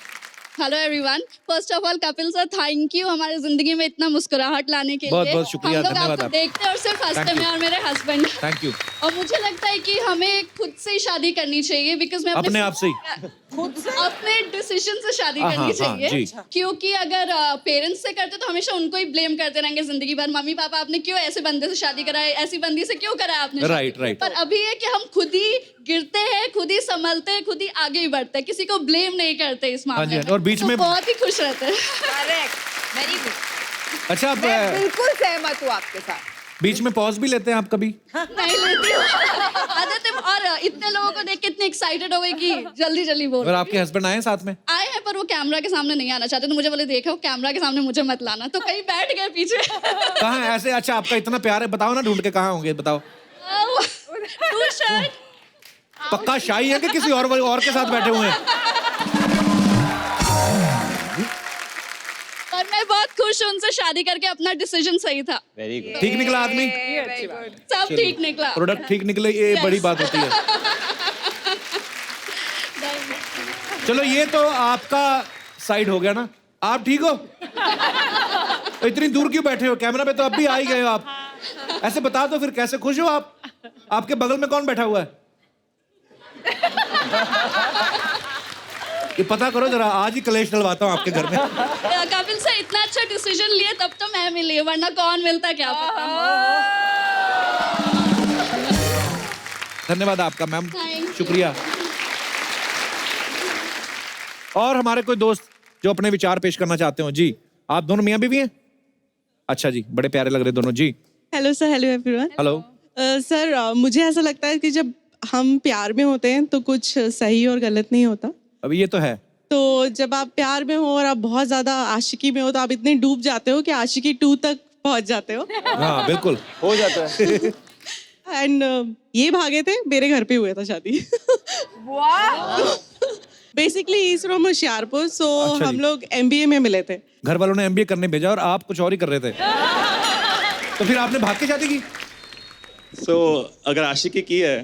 Hello everyone, first of all Kapil sir thank you हमारे जिंदगी में इतना मुस्कुराहट लाने के बहुत लिए। बहुत शुक्रिया, हम लोग धन्यवाद आपको आप। देखते हैं और सिर्फ हंसते Thank you. हैं, और मेरे हस्बैंड। Thank you. और मुझे लगता है कि हमें खुद से ही शादी करनी चाहिए, बिकॉज मैं अपने आप से ही? अपने डिसीजन से शादी हाँ, करनी हाँ, चाहिए। जी। क्योंकि अगर पेरेंट्स से करते तो हमेशा उनको ही ब्लेम करते रहेंगे जिंदगी भर, मम्मी पापा आपने क्यों ऐसे बंदे से शादी कराई, ऐसी बंदी से क्यों कराया आपने शादी? Right, right. पर अभी है कि हम खुद ही गिरते हैं, खुद ही संभलते हैं, खुद ही आगे ही बढ़ते हैं, किसी को ब्लेम नहीं करते इस हाँ जी, मामले में। और बीच तो में- बहुत ही खुश रहते हैं। Correct, very good. अच्छा आप मैं बिल्कुल सहमत हूँ आपके साथ। बीच में पॉज भी लेते हैं आप कभी? नहीं लेती हूँ। आदत है, और इतने लोगों को देख के इतनी एक्साइटेड हो गई कि जल्दी जल्दी बोल। और आपके हस्बैंड आए साथ में? आए हैं पर वो कैमरा के सामने नहीं आना चाहते, तो मुझे बोले देखो कैमरा के सामने मुझे मत लाना, तो कहीं बैठ गए पीछे। कहाँ ऐसे? अच्छा आपका इतना प्यार है, बताओ ना ढूंढ के कहाँ होंगे, बताओ। तू शायद पक्का शाही है कि किसी और के साथ बैठे हुए हैं? और मैं बहुत खुश हूँ उनसे शादी करके, अपना डिसीजन सही था। Very good. ठीक निकला आदमी? सब ठीक निकला। प्रोडक्ट ठीक निकले, ये बड़ी बात होती है। चलो ये तो आपका साइड हो गया ना। आप ठीक हो? तो इतनी दूर क्यों बैठे हो? कैमरा पे तो अब भी आ ही गए हो आप। ऐसे बता दो फिर, कैसे खुश हो आप? आपके बगल में कौन बैठा हुआ है? ये पता करो जरा, आज ही कलेश डलवाता हूँ आपके घर में। कपिल से इतना अच्छा डिसीजन लिए तब तो मैं मिली, वरना कौन मिलता क्या पता। धन्यवाद आपका मैम, Thank you. शुक्रिया। और हमारे कोई दोस्त जो अपने विचार पेश करना चाहते हो? जी, आप दोनों मियाँ बीवी हैं? अच्छा जी, बड़े प्यारे लग रहे दोनों जी। Hello sir, hello everyone. Hello sir मुझे ऐसा लगता है कि जब हम प्यार में होते हैं तो कुछ सही और गलत नहीं होता। अभी ये तो है। तो जब आप प्यार में हो और आप बहुत ज्यादा आशिकी में हो तो आप इतने डूब जाते हो कि आशिकी 2 तक पहुंच जाते हो। हाँ बिल्कुल हो जाता है। एंड ये भागे थे, मेरे घर पे हुआ था शादी। बेसिकली इज फ्रॉम होशियारपुर, सो अच्छा हम जी। लोग MBA में मिले थे। घर वालों ने एमबीए करने भेजा और आप कुछ और ही कर रहे थे। तो फिर आपने भाग के शादी की? अगर आशिकी की है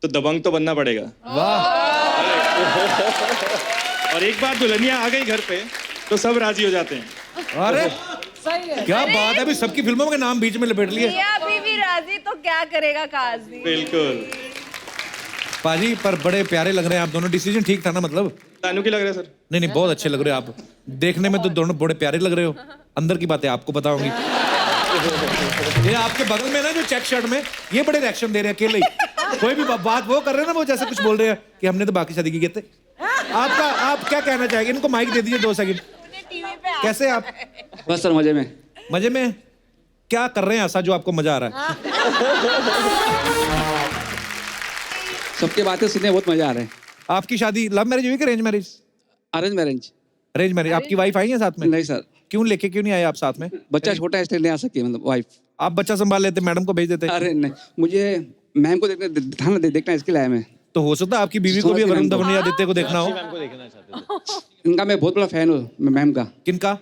तो दबंग तो बनना पड़ेगा। वाह। और एक बार दुल्हनिया आ गई घर पे तो सब राजी हो जाते हैं। अरे क्या बात है, अभी सबकी फिल्मों के नाम बीच में लपेट लिए। मियां बीवी राजी तो क्या करेगा काजी। बिल्कुल पाजी, पर बड़े प्यारे लग रहे हैं आप दोनों। डिसीजन ठीक था ना? मतलब तानू की लग रहा है सर? नहीं नहीं, बहुत अच्छे लग रहे हो आप। देखने में तो दोनों बड़े प्यारे लग रहे हो, अंदर की बातें आपको पता होंगी। ये आपके बगल में ना जो चेक शर्ट में, ये बड़े रिएक्शन दे रहे हैं अकेले ही। कोई भी बात वो कर रहे हैं ना, वो जैसे कुछ बोल रहे हैं कि हमने तो बाकी शादी की कहते। आप क्या कहना चाहेंगे? इनको माइक दे दीजिए 2 सेकंड। कैसे आप? बस सर मजे में। मजे में? क्या कर रहे हैं ऐसा जो आपको मजा आ रहा है? सबके बातें सुनने बहुत मजा आ रहा है। आपकी शादी लव मैरिज हुई कि arrange marriage? Arrange marriage. Arrange marriage. आपकी वाइफ आई है साथ में? नहीं सर। क्यों लेके क्यों नहीं आए आप साथ में? बच्चा छोटा है इसलिए नहीं आ सकी, मतलब वाइफ। आप बच्चा संभाल लेते, मैडम को भेज देते। अरे नहीं, मुझे मैम को देखना इसके लिए आया मैं। तो हो सकता है आपकी बीवी को भी वरुण धवन या आदित्य को देखना हो। इनका मैं बहुत बड़ा फैन हूँ, मैम का। किनका?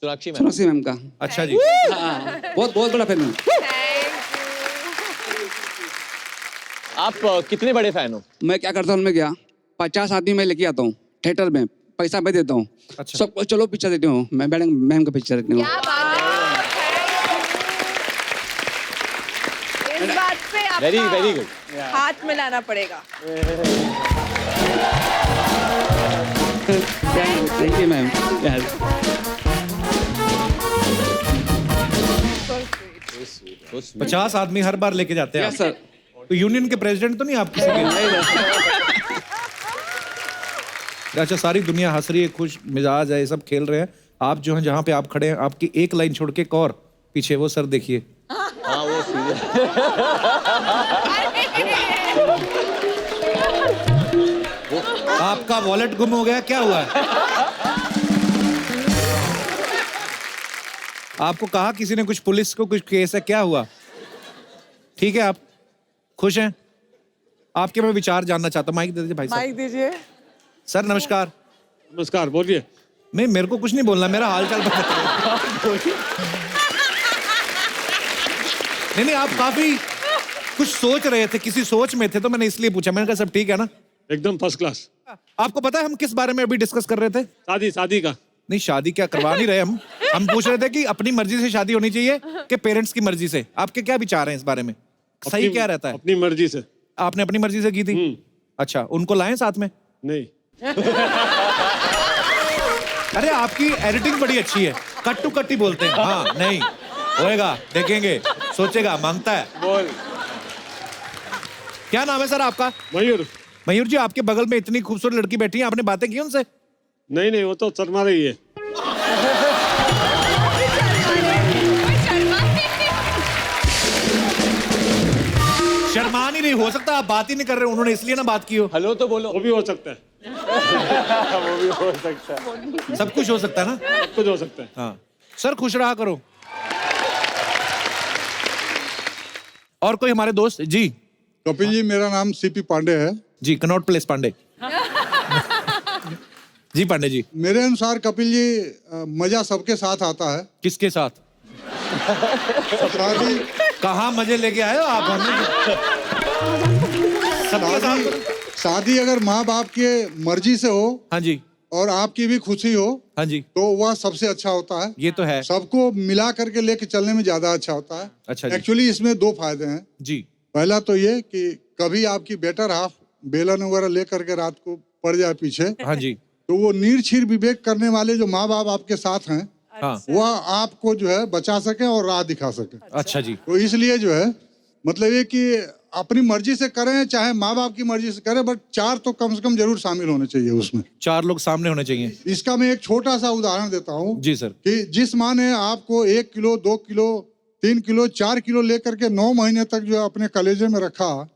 सोनाक्षी मैम का। अच्छा जी। बहुत बड़ा फैन हूँ। आप कितने बड़े फैन हो? मैं क्या करता हूँ, मैं 50 आदमी मैं लेके आता हूँ थिएटर में, पैसा मैं देता हूँ। अच्छा। सबको चलो पिक्चर देती हूँ, मैं मैम का पिक्चर देती हूँ। क्या बात है, इस बात पे Very आपका good. हाथ मिलाना पड़ेगा। Thank you ma'am. 50 आदमी हर बार लेके जाते हैं यस आप। सर। तो यूनियन के प्रेसिडेंट तो नहीं आप किसी के? अच्छा, सारी दुनिया हंस रही है, खुश मिजाज है, ये सब खेल रहे हैं। आप जो हैं जहाँ पे आप खड़े हैं, आपकी एक लाइन छोड़ के एक और पीछे वो सर देखिए। हाँ वो सीधे। आपका वॉलेट गुम हो गया, क्या हुआ है? आपको कहा किसी ने कुछ, पुलिस को कुछ केस है, क्या हुआ? ठीक है, आप खुश हैं? आपके मैं विचार जानना चाहता हूँ। माइक दे दीजिए भाई साहब। माइक दीजिए। सर नमस्कार। नमस्कार, बोलिए। नहीं, मेरे को कुछ नहीं बोलना, मेरा हाल चाल बताइए। नहीं, आप काफी कुछ सोच रहे थे, किसी सोच में थे, तो मैंने इसलिए पूछा। मैंने कहा सब ठीक है ना? एकदम फर्स्ट क्लास। आपको पता है हम किस बारे में अभी डिस्कस कर रहे थे? शादी का। नहीं, शादी क्या करवा नहीं रहे हम पूछ रहे थे कि अपनी मर्जी से शादी होनी चाहिए कि पेरेंट्स की मर्जी से। आपके क्या विचार हैं इस बारे में? सही क्या रहता है? अपनी मर्जी से। आपने अपनी मर्जी से की थी? अच्छा, उनको लाएं साथ में? नहीं। अरे आपकी एडिटिंग बड़ी अच्छी है, कट टू कट ही बोलते हैं। हाँ, नहीं होएगा, देखेंगे, सोचेगा, मांगता है। बोल। क्या नाम है सर आपका? मयूर। मयूर जी, आपके बगल में इतनी खूबसूरत लड़की बैठी है, आपने बातें की उनसे? नहीं, वो तो शर्मा रही है। शर्मा नहीं हो सकता, आप बात ही नहीं कर रहे, उन्होंने इसलिए ना बात की हो। हेलो तो बोलो। वो भी हो सकता है। वो भी हो सकता है। सब कुछ हो सकता है ना? सब कुछ हो सकता है। हाँ सर, खुश रहा करो। और कोई हमारे दोस्त जी? कपिल जी, मेरा नाम सीपी पांडे है जी, कनॉट प्लेस पांडे। जी पांडे जी। मेरे अनुसार कपिल जी, मजा सबके साथ आता है। किसके साथ? शादी। कहाँ मजे लेके आए हो आप? शादी अगर माँ बाप के मर्जी से हो, हाँ जी, और आपकी भी खुशी हो, हाँ जी, तो वह सबसे अच्छा होता है। ये तो है। सबको मिला करके लेके चलने में ज्यादा अच्छा होता है। अच्छा जी। एक्चुअली इसमें दो फायदे हैं जी। पहला तो ये कि कभी आपकी बेटर हाफ बेलन वगैरह लेकर के रात को पड़ जाए पीछे, हाँ जी, तो वो निर्छीर विवेक करने वाले जो माँ बाप आपके साथ हैं, हाँ, वह आपको जो है बचा सके और राह दिखा सके। अच्छा जी। तो इसलिए जो है मतलब ये कि अपनी मर्जी से करें चाहे माँ बाप की मर्जी से करें, बट 4 तो कम से कम जरूर शामिल होने चाहिए उसमें। 4 लोग सामने होने चाहिए। इसका मैं एक छोटा सा उदाहरण देता हूँ। जी सर। कि जिस माँ ने आपको 1 किलो 2 किलो 3 किलो 4 किलो लेकर के 9 महीने तक जो है अपने कलेजे में रखा,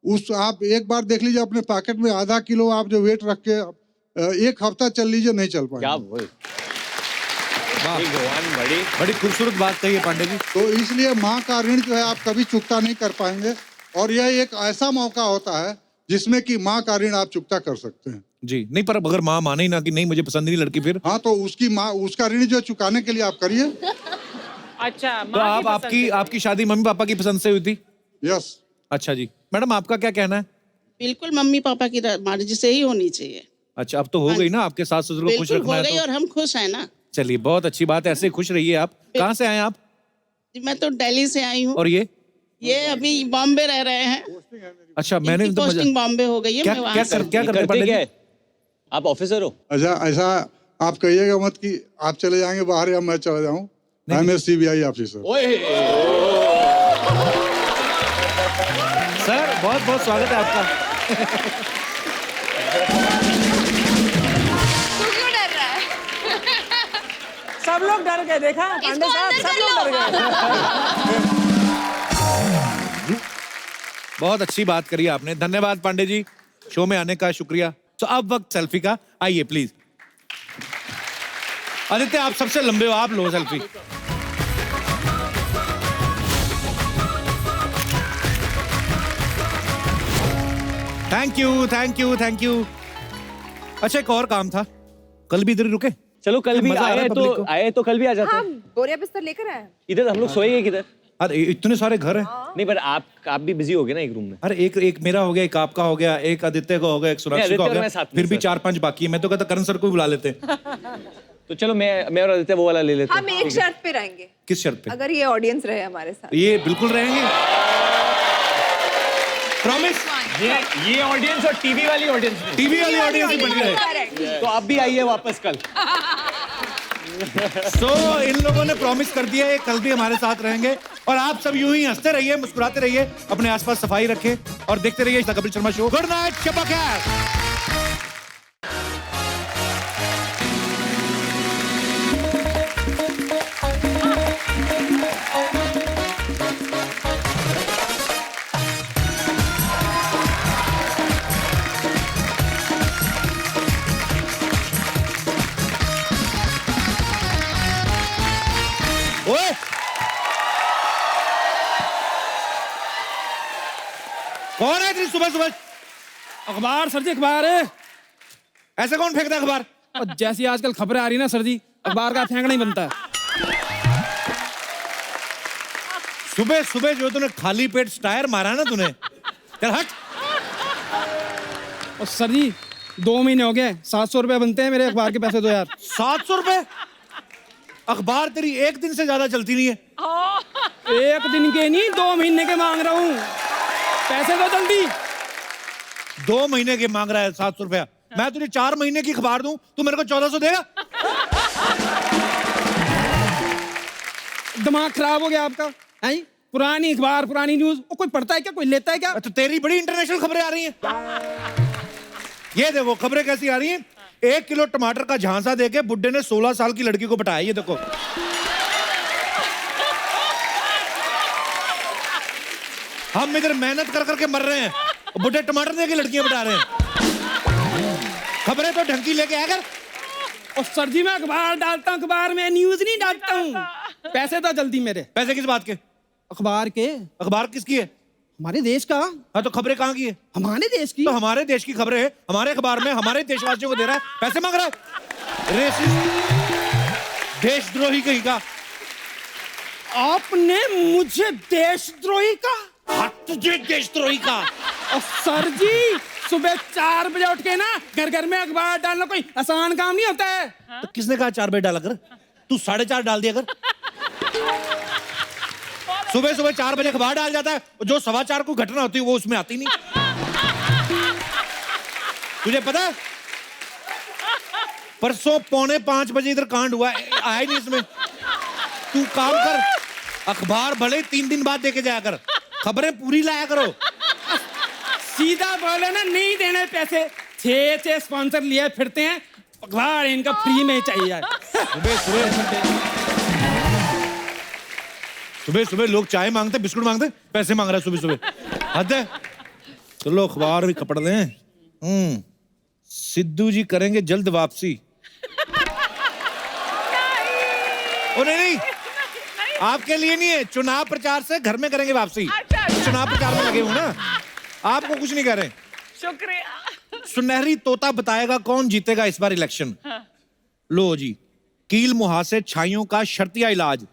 उस आप एक बार देख लीजिए अपने पैकेट में आधा किलो आप जो वेट रख के 1 हफ्ता चल लीजिए, नहीं चल पाएंगे। बड़ी खूबसूरत बात कही है पांडे जी। तो इसलिए माँ का ऋण जो है आप कभी चुकता नहीं कर पाएंगे, और यह एक ऐसा मौका होता है जिसमें कि माँ का ऋण आप चुकता कर सकते हैं। जी। नहीं, पर अगर माँ माने ही ना कि नहीं मुझे पसंद नहीं लड़की, फिर? हाँ, तो उसकी माँ उसका ऋण जो चुकाने के लिए आप करिए। अच्छा, तो आप आपकी शादी मम्मी पापा की पसंद से हुई थी? यस। अच्छा जी। मैडम आपका क्या कहना है? बिल्कुल मम्मी पापा की मर्जी से ही होनी चाहिए। अच्छा, अब तो हो गई ना, आपके सास ससुर को खुश बिल्कुल रखना हो है गई तो। और हम खुश हैं ना। चलिए, बहुत अच्छी बात है, ऐसे खुश रहिए आप। कहाँ से आए आप? मैं तो दिल्ली से आई हूँ। और ये अभी बॉम्बे रह रहे हैं। अच्छा, मैंने तो पोस्टिंग बॉम्बे हो गई है। क्या मैं वहाँ क्या से क्या करते पंडित जी? आप ऑफिसर हो? अच्छा, ऐसा आप कहिएगा मत कि आप चले जाएंगे बाहर या मैं चला जाऊं। I am CBI officer. Sir, बहुत बहुत स्वागत है आपका। सब लोग डर गए, देखा पांडे साहब, सब लोग डर गए। बहुत अच्छी बात करी आपने, धन्यवाद पांडे जी, शो में आने का शुक्रिया। तो अब वक्त सेल्फी का, आइए प्लीज। आदित्य, आप सबसे लंबे हो, आप लो selfie. Thank you, thank you, thank you. अच्छा, एक और काम था, कल भी इधर ही रुके? चलो कल भी आए तो कल भी आ जाते हैं। बोरिया बिस्तर लेकर आए। इधर हम लोग सोएंगे किधर? अरे इतने सारे घर हैं। नहीं पर आप भी बिजी हो गए ना एक रूम में। अरे एक मेरा हो गया, एक आपका हो गया, एक आदित्य का हो गया, एक सुरक्षित का हो गया, फिर भी 4-5 बाकी है। मैं तो कहता करण सर को भी बुला लेते। तो चलो मैं और आदित्य वो वाला ले लेते हैं। हम एक शर्त पे रहेंगे। किस शर्त पे? अगर ये ऑडियंस रहे हमारे साथ। ये बिल्कुल रहेंगे, प्रॉमिस। ये ऑडियंस और टीवी वाली ऑडियंस ही बन रहे। तो आप भी आइए वापस कल। So, इन लोगों ने प्रॉमिस कर दिया है कल भी हमारे साथ रहेंगे और आप सब यूं ही हंसते रहिए, मुस्कुराते रहिए, अपने आसपास सफाई रखें और देखते रहिए the Kapil Sharma show. Good night, शब खैर। ओए कौन है इतनी सुबह सुबह? अखबार सर जी, अखबार है। ऐसे कौन फेंकता है अखबार? और जैसी आजकल खबरें आ रही ना सर जी, अखबार का फेंकना ही बनता है। सुबह सुबह जो तूने खाली पेट स्टायर मारा ना तूने, चल हट। और सर जी 2 महीने हो गए, 700 रुपए बनते हैं मेरे अखबार के पैसे दो यार। 700 रुपए? अखबार तेरी एक दिन से ज्यादा चलती नहीं है। एक दिन के नहीं, 2 महीने के मांग रहा हूँ, पैसे दो जल्दी। 2 महीने के मांग रहा है 700 रुपया। मैं तुझे 4 महीने की अखबार दूं, तू मेरे को 1400 देगा? दिमाग खराब हो गया आपका? हैं? पुरानी अखबार, पुरानी न्यूज, कोई पढ़ता है क्या, कोई लेता है क्या? तो तेरी बड़ी इंटरनेशनल खबरें आ रही हैं। ये देखो खबरें कैसी आ रही हैं। 1 किलो टमाटर का झांसा देके बुड्ढे ने 16 साल की लड़की को पटाया। ये देखो, हम इधर मेहनत कर करके मर रहे हैं, बुड्ढे टमाटर देके लड़कियां पटा रहे हैं। खबरें तो ढंग की लेके आया कर। और सर जी मैं अखबार डालता हूँ, अखबार में न्यूज नहीं डालता हूँ। पैसे दो जल्दी मेरे। पैसे किस बात के? अखबार के। अखबार किसकी है? हमारे देश का। हाँ तो खबरें कहाँ की है? हमारे देश की। तो हमारे देश की खबरें हैं, हमारे अखबार में हमारे देशवासियों को दे रहा है, पैसे मांग रहा है। रेसिस्ट, देशद्रोही कहीं का। आपने मुझे देशद्रोही का? हाँ तुझे देशद्रोही का। और सर जी सुबह 4 बजे उठ के ना घर घर में अखबार डालना कोई आसान काम नहीं होता है। तो किसने कहा 4 बजे डाला कर? तू 4:30 डाल दिया कर। सुबह सुबह 4 बजे अखबार डाल जाता है, जो 4:15 को घटना होती है वो उसमें आती नहीं। तुझे पता है परसों 4:45 बजे इधर कांड हुआ, आया नहीं इसमें। तू काम कर, अखबार भले 3 दिन बाद देके जाया कर, खबरें पूरी लाया करो। सीधा बोले ना, नहीं देने पैसे। 6 स्पॉन्सर लिए फिरते हैं, अखबार इनका फ्री में चाहिए यार। सुबह सुबह लोग चाय मांगते, बिस्कुट मांगते, पैसे मांग रहा है सुबह सुबह। हद है। चलो अखबार भी खपड़ दें। सिद्धू जी करेंगे जल्द वापसी। ओ नहीं, आपके लिए नहीं है, चुनाव प्रचार से घर में करेंगे वापसी। चुनाव प्रचार में लगे हो ना, आपको कुछ नहीं कह रहे। शुक्रिया। सुनहरी तोता बताएगा कौन जीतेगा इस बार इलेक्शन। लो जी, कील मुहासे छाइयों का शर्तिया इलाज।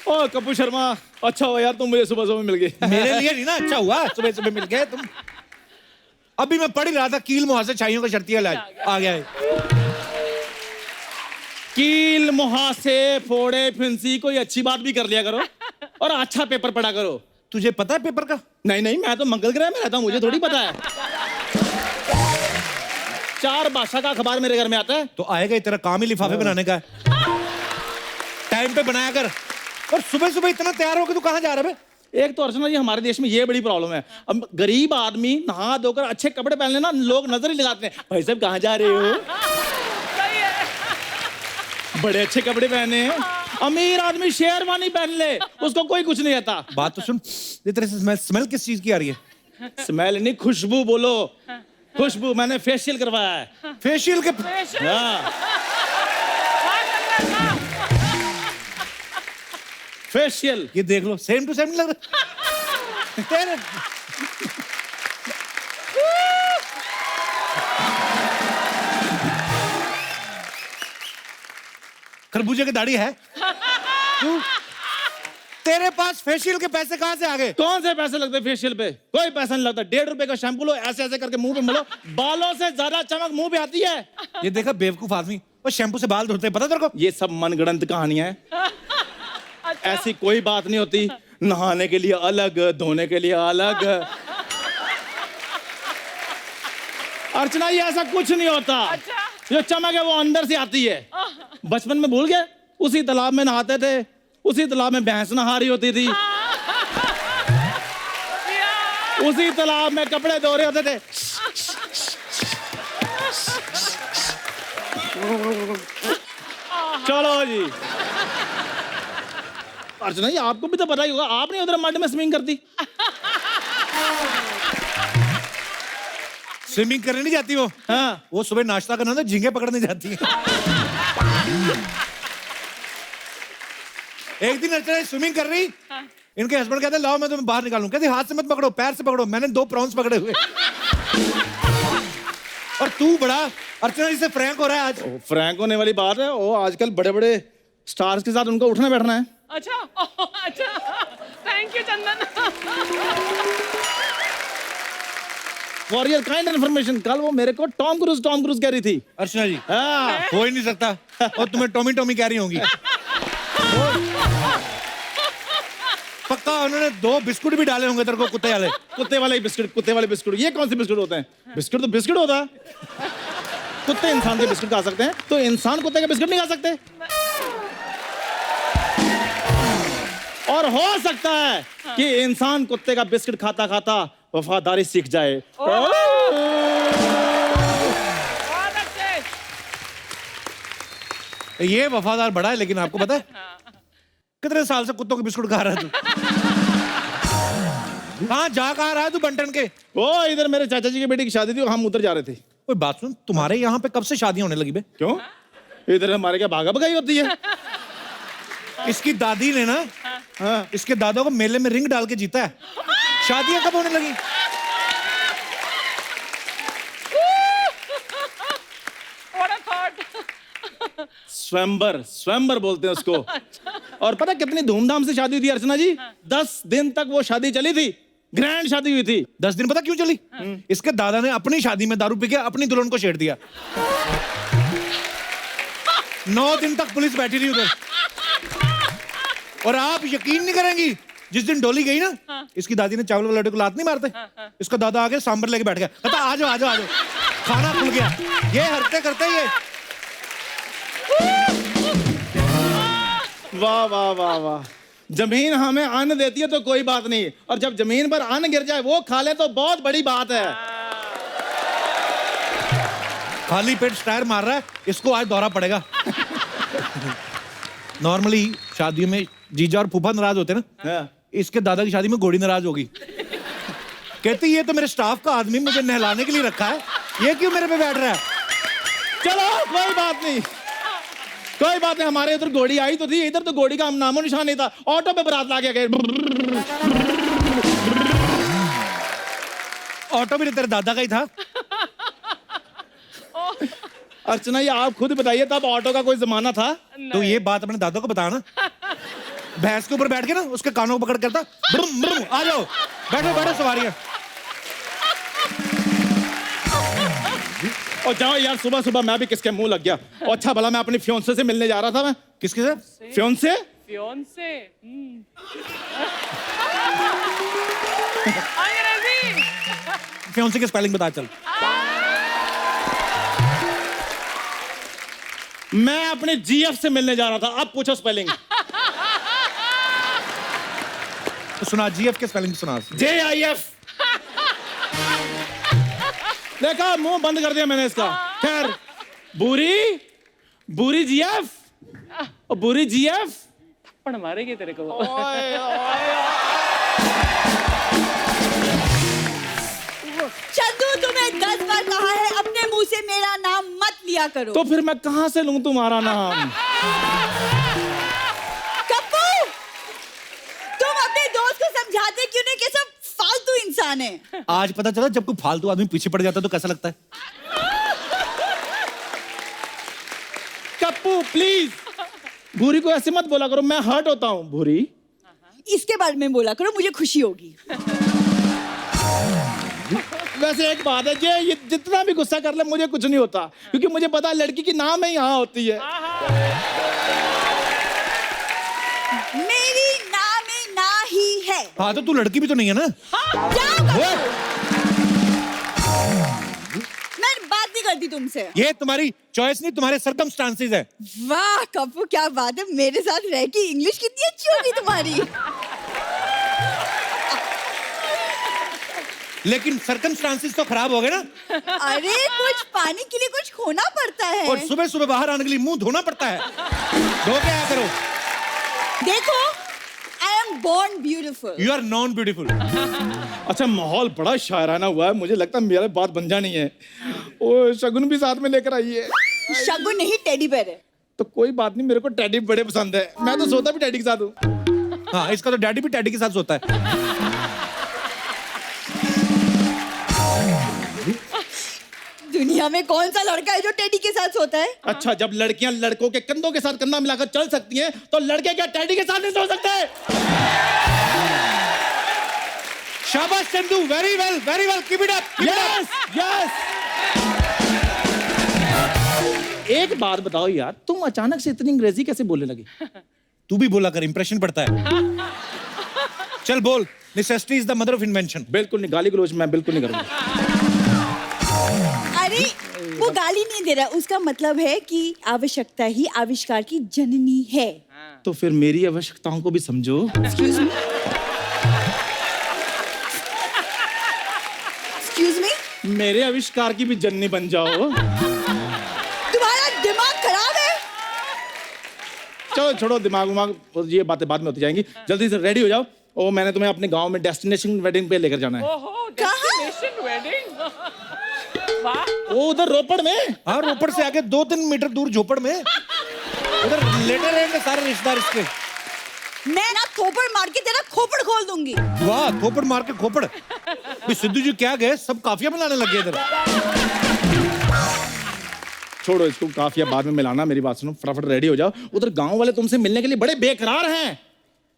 ओ कपिल शर्मा, अच्छा हुआ यार तुम मुझे सुबह सुबह मिल गए। मेरे लिए नहीं ना, अच्छा हुआ सुबह सुबह मिल गए तुम। अभी मैं पढ़ ही रहा था, कील मुहासे छाइयों का शर्तिया इलाज आ गया है। कील मुहासे फोड़े फिंसी, कोई अच्छी बात भी कर लिया करो और अच्छा पेपर पढ़ा करो। तुझे पता है पेपर का? नहीं, मैं तो मंगल ग्रह में रहता हूँ, मुझे थोड़ी पता है। 4 भाषा का अखबार मेरे घर में आता है। तो आएगा ही, तेरा काम ही लिफाफे बनाने का है। टाइम पे बनाया कर। और सुबह सुबह इतना तैयार होकर तू कहाँ जा रहा है? एक तो अर्चना जी हमारे देश में ये बड़ी प्रॉब्लम है, अब गरीब आदमी नहा धोकर अच्छे कपड़े पहन लेना, लोग नजर ही लगाते हैं, भाई साहब कहाँ जा रहे हो? बड़े अच्छे कपड़े पहने हैं। अमीर आदमी शेरवानी पहन ले, उसको कोई कुछ नहीं आता। बात तो सुन, ये तेरे से स्मेल किस चीज की आ रही है? स्मेल नहीं, खुशबू बोलो। खुशबू, मैंने फेशियल करवाया है। फेशियल के? हाँ, फेशियल। ये देख लो, सेम टू सेम लग रहा है। खरबूजे की दाढ़ी है? तू तेरे पास फेशियल के पैसे कहाँ से आ गए? कौन से पैसे लगते फेशियल पे? कोई पैसा नहीं लगता। 1.5 रुपए का शैम्पू लो, ऐसे ऐसे करके मुंह पे मलो, बालों से ज्यादा चमक मुंह पे आती है। ये देखा बेवकूफ आदमी, वो शैम्पू से बाल धोते हैं, पता तेरे को? ये सब मनगढ़ंत कहानियां हैं। ऐसी कोई बात नहीं होती। नहाने के लिए अलग, धोने के लिए अलग। अर्चना, ये ऐसा कुछ नहीं होता। जो चमक है वो अंदर से आती है। बचपन में भूल गए? उसी तालाब में नहाते थे, उसी तालाब में भैंस नहा रही होती थी, उसी तालाब में कपड़े धो रहे होते थे। चलो जी। अर्चना, ये आपको भी तो पता ही होगा, आप नहीं उधर मड में स्विमिंग करती? स्विमिंग करने नहीं जाती वो? हाँ। वो सुबह नाश्ता करना था, झींगे पकड़ने जाती है। एक दिन अर्चना स्विमिंग कर रही, इनके हस्बैंड कहते लाओ मैं तुम्हें बाहर निकालूं। कहते हाथ से मत पकड़ो, पैर से पकड़ो। मैंने 2 प्रॉन्स पकड़े हुए। और तू बड़ा अर्चना जी से फ्रैंक हो रहा है आज। फ्रैंक होने वाली बात है, वो आजकल बड़े बड़े स्टार्स के साथ उनको उठना बैठना है। अच्छा thank you Chandan. For your kind information, कल वो मेरे को टॉम क्रूज कह रही थी। अर्चना जी हाँ। हो ही नहीं सकता। और तुम्हें टॉमी कह रही होंगी। पक्का उन्होंने 2 बिस्कुट भी डाले होंगे तेरे को, कुत्ते वाले। कुत्ते वाले बिस्कुट। ये कौन से बिस्कुट होते हैं? बिस्कुट तो बिस्कुट होता है। कुत्ते इंसान के बिस्कुट खा सकते हैं, तो इंसान कुत्ते का बिस्कुट नहीं खा सकते? और हो सकता है कि इंसान कुत्ते का बिस्कुट खाता खाता वफादारी सीख जाए। ये वफादार बड़ा है, लेकिन आपको पता है कितने साल से कुत्तों के बिस्कुट खा रहा है तू? कहाँ जा कहाँ रहा है तू बंटन के? ओ, इधर मेरे चाचा जी की बेटी की शादी थी, हम उधर जा रहे थे। कोई बात सुन, तुम्हारे यहाँ पे कब से शादियां होने लगी बे? क्यों? इधर हमारे क्या भागा भगाई होती है? इसकी दादी ने ना, हाँ, इसके दादा को मेले में रिंग डाल के जीता है। शादियां कब होने लगी? स्वयंवर बोलते हैं उसको। और पता कितनी धूमधाम से शादी हुई थी अर्चना जी? 10 दिन तक वो शादी चली थी, ग्रैंड शादी हुई थी। 10 दिन पता क्यों चली? इसके दादा ने अपनी शादी में दारू पी के अपनी दुल्हन को छेड़ दिया। 9 दिन तक पुलिस बैठी रही उधर। और आप यकीन नहीं करेंगी, जिस दिन डोली गई ना, इसकी दादी ने चावल वाले को लात नहीं मारते, इसका दादा आके सांबर लेके बैठ गया। कहता आ जाओ आ जाओ आ जाओ, खाना खुल गया। ये हरते करते ये। वाह वाह वाह वाह। जमीन हमें अन्न देती है तो कोई बात नहीं, और जब जमीन पर अन्न गिर जाए वो खा ले तो बहुत बड़ी बात है। खाली पेट स्टायर मार रहा है, इसको आज दौरा पड़ेगा। नॉर्मली शादियों में जीजा और फूफा नाराज होते हैं ना, इसके दादा की शादी में घोड़ी नाराज होगी। कहती ये तो मेरे स्टाफ का आदमी मुझे नहलाने के लिए रखा है, ये क्यों मेरे पे बैठ रहा है? चलो कोई बात नहीं, कोई बात नहीं। हमारे इधर घोड़ी आई तो थी, इधर तो घोड़ी का हम नामो निशान नहीं था। ऑटो पे बारात ला के गए। ऑटो भी तेरे दादा का ही था। अर्चना, ये आप खुद बताइए, तब ऑटो का कोई जमाना था? तो ये बात अपने दादा को बताना। भैंस के ऊपर बैठ के ना उसके कानों को पकड़ करता, ब्रुम ब्रुम, आ जाओ बैठो बैठो सवारियां। और जाओ यार, सुबह सुबह मैं भी किसके मुंह लग गया। और अच्छा भला मैं अपनी फियोंसे से मिलने जा रहा था। मैं किसके साथ? फियोंसे। फियोंसे की स्पेलिंग बता चल। मैं अपने जीएफ से मिलने जा रहा था, अब पूछो स्पेलिंग। तो सुना, जीएफ के स्पेलिंग सुना। JIF। देखा, मुंह बंद कर दिया मैंने इसका। खैर, बुरी जीएफ और बुरी जीएफ पण मारेगी तेरे को। चंदू, तुम्हें 10 बार कहा है अपने मुंह से मेरा नाम मत लिया करो। तो फिर मैं कहां से लूं तुम्हारा नाम? कप्पू, तुम अपने दोस्त को समझाते क्यों नहीं कि सब फालतू इंसान है? आज पता चला, जब कोई फालतू आदमी पीछे पड़ जाता है तो कैसा लगता है। कप्पू प्लीज, भूरी को ऐसे मत बोला करो, मैं हर्ट होता हूँ। भूरी इसके बारे में बोला करो, मुझे खुशी होगी। वैसे एक बात है, ये जितना भी गुस्सा कर ले मुझे कुछ नहीं होता, क्योंकि मुझे पता है लड़की की नाम ही यहाँ होती है। मेरी ना में ना ही है। हाँ तो तू लड़की भी तो नहीं है ना। मैं बात नहीं करती तुमसे। ये तुम्हारी चॉइस नहीं, तुम्हारे सर्कमस्टांसेस है। वाह कप्पू, क्या बात है, मेरे साथ रह के इंग्लिश कितनी अच्छी होगी तुम्हारी। लेकिन सर्कमस्टांसेस तो खराब हो गए ना। अरे कुछ पाने के लिए कुछ खोना पड़ता है। और सुबह सुबह बाहर आने के लिए मुंह धोना पड़ता है। धो के आया करो। देखो, I am born beautiful. You are non beautiful. अच्छा, माहौल बड़ा शायराना हुआ है, मुझे लगता है मेरा बात बन जानी है। ओ शगुन भी साथ में लेकर आई है। शगुन नहीं, टेडी बेयर है। तो कोई बात नहीं, मेरे को टेडी बड़े पसंद है, मैं तो सोता भी टेडी के साथ हूँ। हाँ, इसका तो डैडी भी टैडी के साथ सोता है। दुनिया में कौन सा लड़का है जो टेडी के साथ सोता है? अच्छा, जब लड़कियां लड़कों के कंधों के साथ कंधा मिलाकर चल सकती हैं, तो लड़के क्या टेडी के साथ नहीं सो सकते? शाबाश Chandu, very well, keep it up. Yes. एक बात बताओ यार, तुम अचानक से इतनी अंग्रेजी कैसे बोलने लगी? तू भी बोला कर, इंप्रेशन पड़ता है। चल बोल, necessity is the mother of invention. बिल्कुल नहीं, गाली गलौज मैं बिल्कुल नहीं करूंगा। अरे वो गाली नहीं दे रहा, उसका मतलब है कि आवश्यकता ही आविष्कार की जननी है। तो फिर मेरी आवश्यकताओं को भी समझो। Excuse me? मेरे आविष्कार की भी जननी बन जाओ। तुम्हारा दिमाग खराब है। चलो छोड़ो दिमाग उमाग, ये बातें बाद में होती जाएंगी। जल्दी से रेडी हो जाओ। ओ, मैंने तुम्हें अपने गांव में डेस्टिनेशन वेडिंग पे लेकर जाना है। Destination wedding? ओ उधर रोपड़ में। हाँ, रोपड़ से आगे 2-3 मीटर दूर झोपड़ में। उधर लेटे रहेंगे सारे रिश्तेदार इसके। मैं ना थोपड़ मार के तेरा खोपड़ खोल दूंगी। वाह, थोपड़ मार के खोपड़। सिद्धू जी क्या गए, सब काफिया बनाने लगे इधर। छोड़ो इसको, काफिया बाद में मिलाना। मेरी बात सुनो, फटाफट रेडी हो जाओ। उधर गांव वाले तुमसे मिलने के लिए बड़े बेकरार हैं।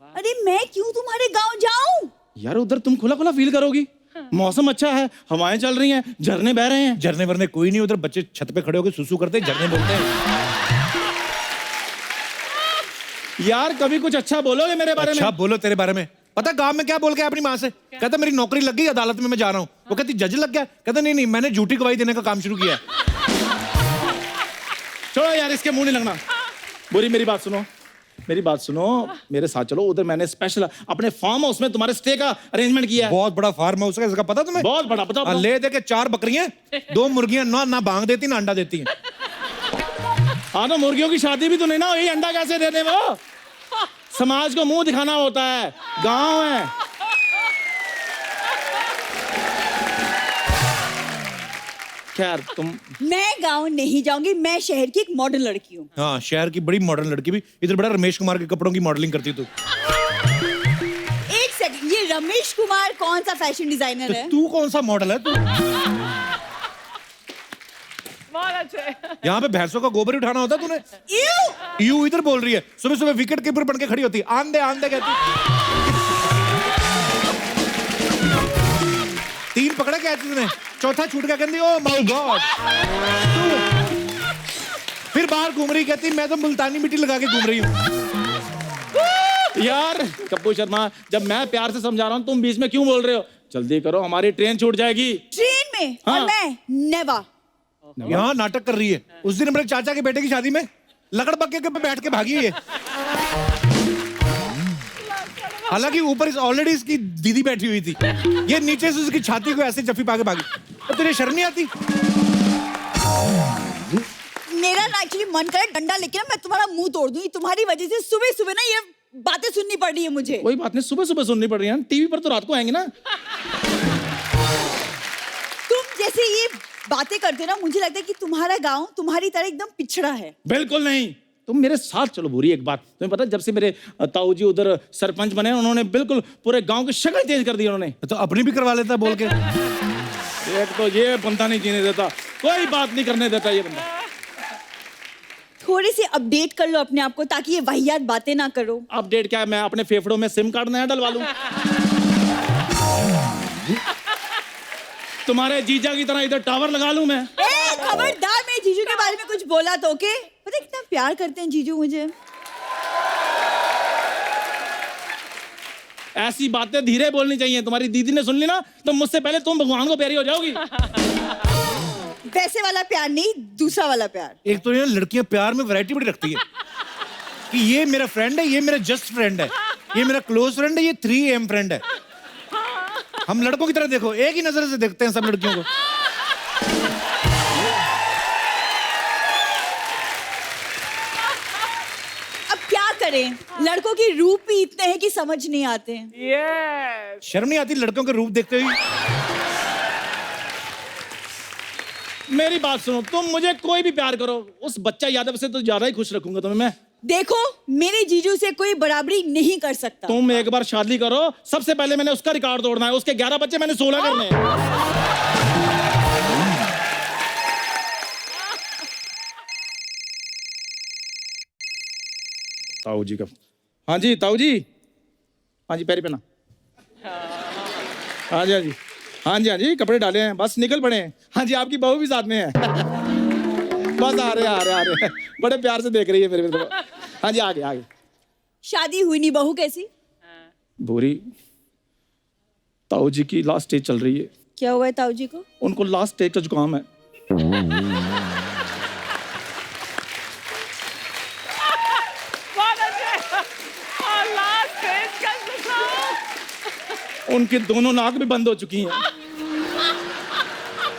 अरे मैं क्यों तुम्हारे गांव जाऊं? यार उधर तुम खुला खुला फील करोगी, मौसम अच्छा है, हवाएं चल रही हैं, झरने बह रहे हैं। झरने वरने कोई नहीं, उधर बच्चे छत पे खड़े होकर सुसु करते हैं, झरने बोलते हैं। यार कभी कुछ अच्छा बोलोगे मेरे बारे में? अच्छा बोलो तेरे बारे में। पता गांव में क्या बोल के अपनी माँ से? कहता मेरी नौकरी लग गई, अदालत में मैं जा रहा हूँ। वो कहती जज लग गया। कहता नहीं, मैंने झूठी गवाही देने का काम शुरू किया है। छोड़ो यार, इसके मुंह नहीं लगना। बुरी मेरी बात सुनो, मेरे साथ चलो। उधर मैंने स्पेशल अपने फार्म हाउस में तुम्हारे स्टे का अरेंजमेंट किया है। बहुत बड़ा फार्म हाउस है, इसका पता तुम्हें? बहुत बड़ा। बताओ। ले दे के 4 बकरियां, 2 मुर्गियां, ना भांग देती ना अंडा देती हैं। हाँ तो मुर्गियों की शादी भी तो नहीं ना, यही अंडा कैसे दे दे वो? समाज को मुंह दिखाना होता है, गांव है। खैर तुम। मैं गांव नहीं जाऊंगी, मैं शहर की एक मॉडर्न लड़की हूँ। हाँ, शहर की बड़ी मॉडर्न लड़की भी। इधर बड़ा रमेश कुमार के कपड़ों की मॉडलिंग करती तू। एक सेकंड, ये रमेश कुमार कौन सा फैशन डिजाइनर है? तू कौन सा मॉडल है तू? बहुत अच्छे। यहाँ पे भैंसों का गोबर उठाना होता तूने? यू इधर बोल रही है। सुबह सुबह विकेट कीपर बन के खड़ी होती, आंदे कहती। 3 पकड़ा क्या तुमने, चौथा छूट गया, कहती ओ माय गॉड। फिर बाहर घूम रही, कहती मैं तो मुल्तानी मिट्टी लगा के घूम रही हूँ। यार कप्पू शर्मा, जब मैं प्यार से समझा रहा हूँ तुम बीच में क्यों बोल रहे हो? जल्दी करो, हमारी ट्रेन छूट जाएगी। ट्रेन में? हाँ। और मैं नेवा। यहाँ नाटक कर रही है। उस दिन मेरे चाचा के बेटे की शादी में लकड़ बक्के पे बैठ के भागी है। हालांकि ऊपर ऑलरेडी इसकी दीदी बैठी हुई थी, ये नीचे से उसकी छाती को ऐसे जफ्फी पाके भागी। तो तुझे शर्म नहीं आती? मेरा ना एक्चुअली मन करे डंडा लेके ना मैं तुम्हारा मुंह तोड़ दूंगी। तुम्हारी वजह से सुबह सुबह ना ये बातें सुननी पड़ रही है मुझे। कोई बात नहीं, सुबह सुबह सुननी पड़ रही है, टीवी पर तो रात को आएंगे ना। तुम जैसे ये बातें करते हो ना, मुझे लगता है कि तुम्हारा गांव तुम्हारी तरह एकदम पिछड़ा है। बिल्कुल नहीं, तुम मेरे साथ चलो। बुरी एक बात तुम्हें पता है, जब से मेरे ताऊ जी उधर सरपंच बने, उन्होंने बिल्कुल पूरे गांव की शक्ल चेंज कर दी उन्होंने। तो अपनी भी करवा लेता बोल के। एक तो ये बंदा नहीं जीने देता, कोई बात नहीं करने देता ये बंदा। थोड़ी सी अपडेट कर लो अपने आप को ताकि ये वाहियात बातें ना करो। अपडेट क्या है, मैं अपने फेफड़ों में सिम कार्ड नया डलवा लूं? तुम्हारे जीजा की तरह इधर टावर लगा लूं मैं? खबरदार, मैं जीजू के बारे में कुछ बोला तो ओके? पता है कितना प्यार करते हैं जीजू मुझे। ऐसी बातें धीरे बोलनी चाहिए। तुम्हारी दीदी ने सुन ली ना तो मुझसे पहले तुम भगवान को प्यारी हो जाओगी। वैसे वाला प्यार नहीं, दूसरा वाला प्यार। एक तो ये लड़कियां प्यार में वैरायटी बड़ी रखती है कि ये मेरा फ्रेंड है, ये मेरा जस्ट फ्रेंड है, ये मेरा क्लोज फ्रेंड है, ये 3M फ्रेंड है। हम लड़कों की तरह देखो, एक ही नजर से देखते हैं सब लड़कियों को। अब क्या करें, लड़कों की रूप भी इतने हैं कि समझ नहीं आते हैं। शर्म नहीं आती लड़कों के रूप देखते हुए? मेरी बात सुनो, तुम मुझे कोई भी प्यार करो, उस बच्चा यादव से तो ज्यादा ही खुश रखूंगा तुम्हें मैं। देखो, मेरे जीजू से कोई बराबरी नहीं कर सकता। तुम एक बार शादी करो, सबसे पहले मैंने उसका रिकॉर्ड तोड़ना है। उसके 11 बच्चे, मैंने 16 करने हैं। ताऊ जी का। हाँ जी ताऊ जी, हाँ जी पैरी पहना। हाँ जी हाँ जी हाँ जी हाँ जी, कपड़े डाले हैं, बस निकल पड़े हैं। हाँ जी, आपकी बहू भी साथ में है। बस आ रहे बड़े प्यार से देख रही है मेरे को। हाँ जी, आगे आगे। शादी हुई नहीं, बहू कैसी? भूरी, ताऊ जी की लास्ट स्टेज चल रही है। क्या हुआ है ताऊ जी को? उनको लास्ट स्टेज का जुकाम है। उनकी दोनों नाक भी बंद हो चुकी हैं।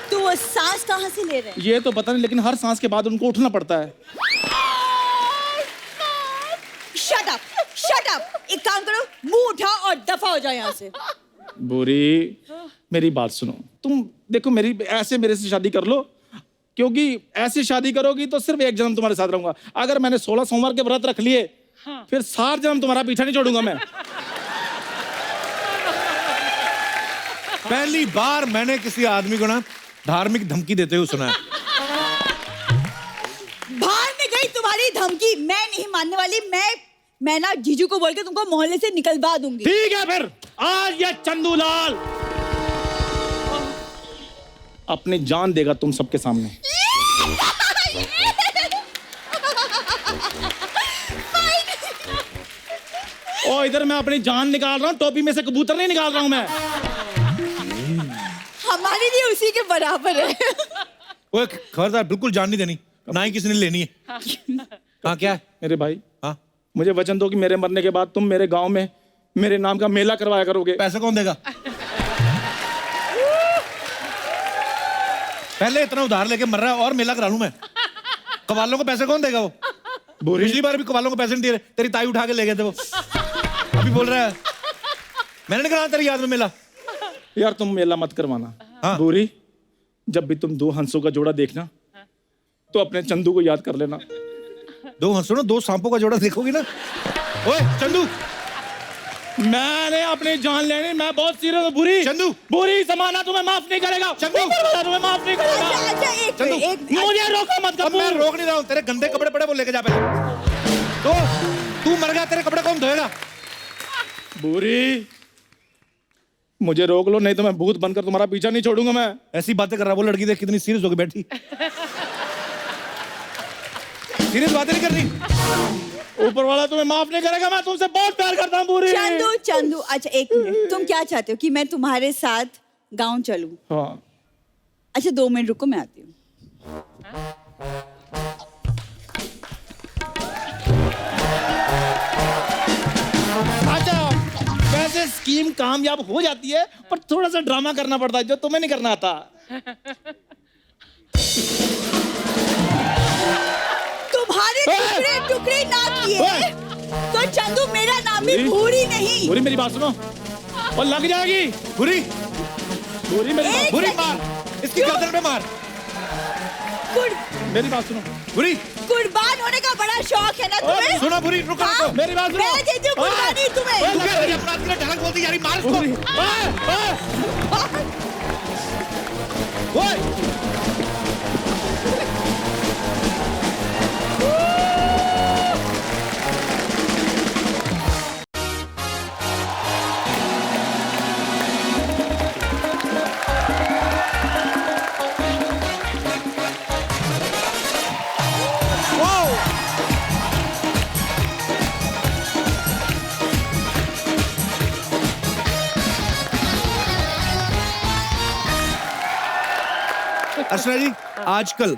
तो वो सांस कहाँ से ले रहे हैं? ये तो पता नहीं, लेकिन हर सांस के बाद उनको उठना पड़ता है। Shut up! एक काम करो, मुंह उठाओ और दफा हो जाओ यहाँ से। बुरी, मेरी बात सुनो। तुम देखो, मेरे से शादी कर लो, क्योंकि ऐसे शादी करोगी तो सिर्फ एक जन्म तुम्हारे साथ रहूंगा। अगर मैंने 16 सोमवार के व्रत रख लिए, फिर 7 जन्म तुम्हारा पीछा नहीं छोड़ूंगा मैं। पहली बार मैंने किसी आदमी को ना धार्मिक धमकी देते हुए सुना है। बाहर में गई तुम्हारी धमकी, मैं नहीं मानने वाली। मैं ना जीजू को बोल के तुमको मोहल्ले से निकलवा दूंगी। ठीक है, फिर आज ये चंदूलाल अपनी जान देगा तुम सबके सामने। ओ, इधर मैं अपनी जान निकाल रहा हूँ, टोपी में से कबूतर नहीं निकाल रहा हूँ मैं। हमारे लिए उसी के बराबर है। ओए खबरदार, बिल्कुल जान नहीं देनी, ना ही किसी ने लेनी है। कहाँ क्या है मेरे भाई? हाँ, मुझे वचन दो कि मेरे मरने के बाद तुम मेरे गांव में मेरे नाम का मेला करवाया करोगे। पैसा कौन देगा? पहले इतना उधार लेके मर रहा है और मेला करा लूं मैं? कवालों को पैसे कौन देगा? वो पिछली बार भी कवालों को पैसे नहीं दे रहे, तेरी ताई उठा के ले गए थे वो। अभी बोल रहा है मैंने नहीं कराया तेरी याद में मेला। यार तुम मेला मत करवाना। हाँ? बुरी, जब भी तुम 2 हंसों का जोड़ा देखना तो अपने चंदू को याद कर लेना। 2 हंसों ना 2 सांपों का जोड़ा देखोगी ना। ओए चंदू, मैंने अपनी जान लेनी, मैं बहुत सीरियस हूं। बुरी चंदू, बुरी समाना तुम्हें माफ नहीं करेगा। चंदू तुम्हें माफ नहीं करेगा। चंदू, मुझे रोको मत। अब मैं रोक नहीं रहा हूँ, तेरे गंदे कपड़े पड़े वो लेके जा पहले। तो तू मर गया, तेरे कपड़े कौन धोएगा? बुरी, मुझे रोक लो, नहीं तो मैं भूत बनकर तुम्हारा पीछा नहीं छोड़ूंगा मैं। ऐसी बातें कर रहा, वो लड़की देख कितनी सीरियस होकर बैठी। सीरियस बातें नहीं करनी। ऊपर वाला तुम्हें माफ नहीं करेगा, मैं तुमसे बहुत प्यार करता हूँ बुरी। चंदू, अच्छा एक मिनट, तुम क्या चाहते हो कि मैं तुम्हारे साथ गाँव चलूं? हाँ। अच्छा 2 मिनट रुको, मैं आती हूँ। अच्छा, वैसे स्कीम कामयाब हो जाती है, पर थोड़ा सा ड्रामा करना पड़ता है जो तुम्हें नहीं करना आता। तुम्हारे टुकड़े टुकड़े ना किए तो चंदू मेरा नाम भी भूरी नहीं। भूरी, मेरी बात सुनो, और लग जाएगी। भूरी, भूरी मेरी बात, भूरी मार, इसकी गर्दन पे मार। मेरी बात सुनो भूरी, कुर्बान होने का बड़ा शौक है ना तुम्हें? सुनो भूरी, रुको रुको, मेरी बात सुनो। मैं देती हूँ कुर्बानी तुम्हें। तू क्या मेरी अपराध के लिए ढलक बोलती यारी? मार इसको। ओए अर्चना जी, आजकल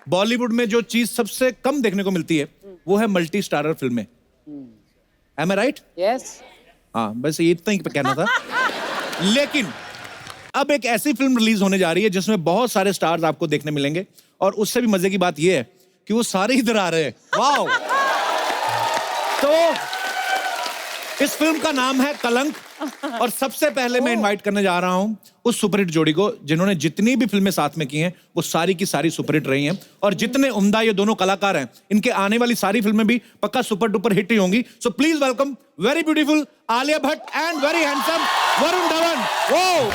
बॉलीवुड में जो चीज सबसे कम देखने को मिलती है वो है मल्टी स्टारर फिल्में। Am I right? यस हाँ, बस ये इतना ही कहना था। लेकिन अब एक ऐसी फिल्म रिलीज होने जा रही है जिसमें बहुत सारे स्टार्स आपको देखने मिलेंगे, और उससे भी मजे की बात यह है कि वो सारे इधर आ रहे हैं। वाओ! तो इस फिल्म का नाम है कलंक, और सबसे पहले मैं इनवाइट करने जा रहा हूं उस सुपरहिट जोड़ी को जिन्होंने जितनी भी फिल्में साथ में की हैं वो सारी की सारी सुपरहिट रही हैं, और जितने उम्दा ये दोनों कलाकार हैं इनके आने वाली सारी फिल्में भी पक्का सुपर डुपर हिट ही होंगी। So please welcome very beautiful Alia Bhatt and very handsome Varun Dhawan. वो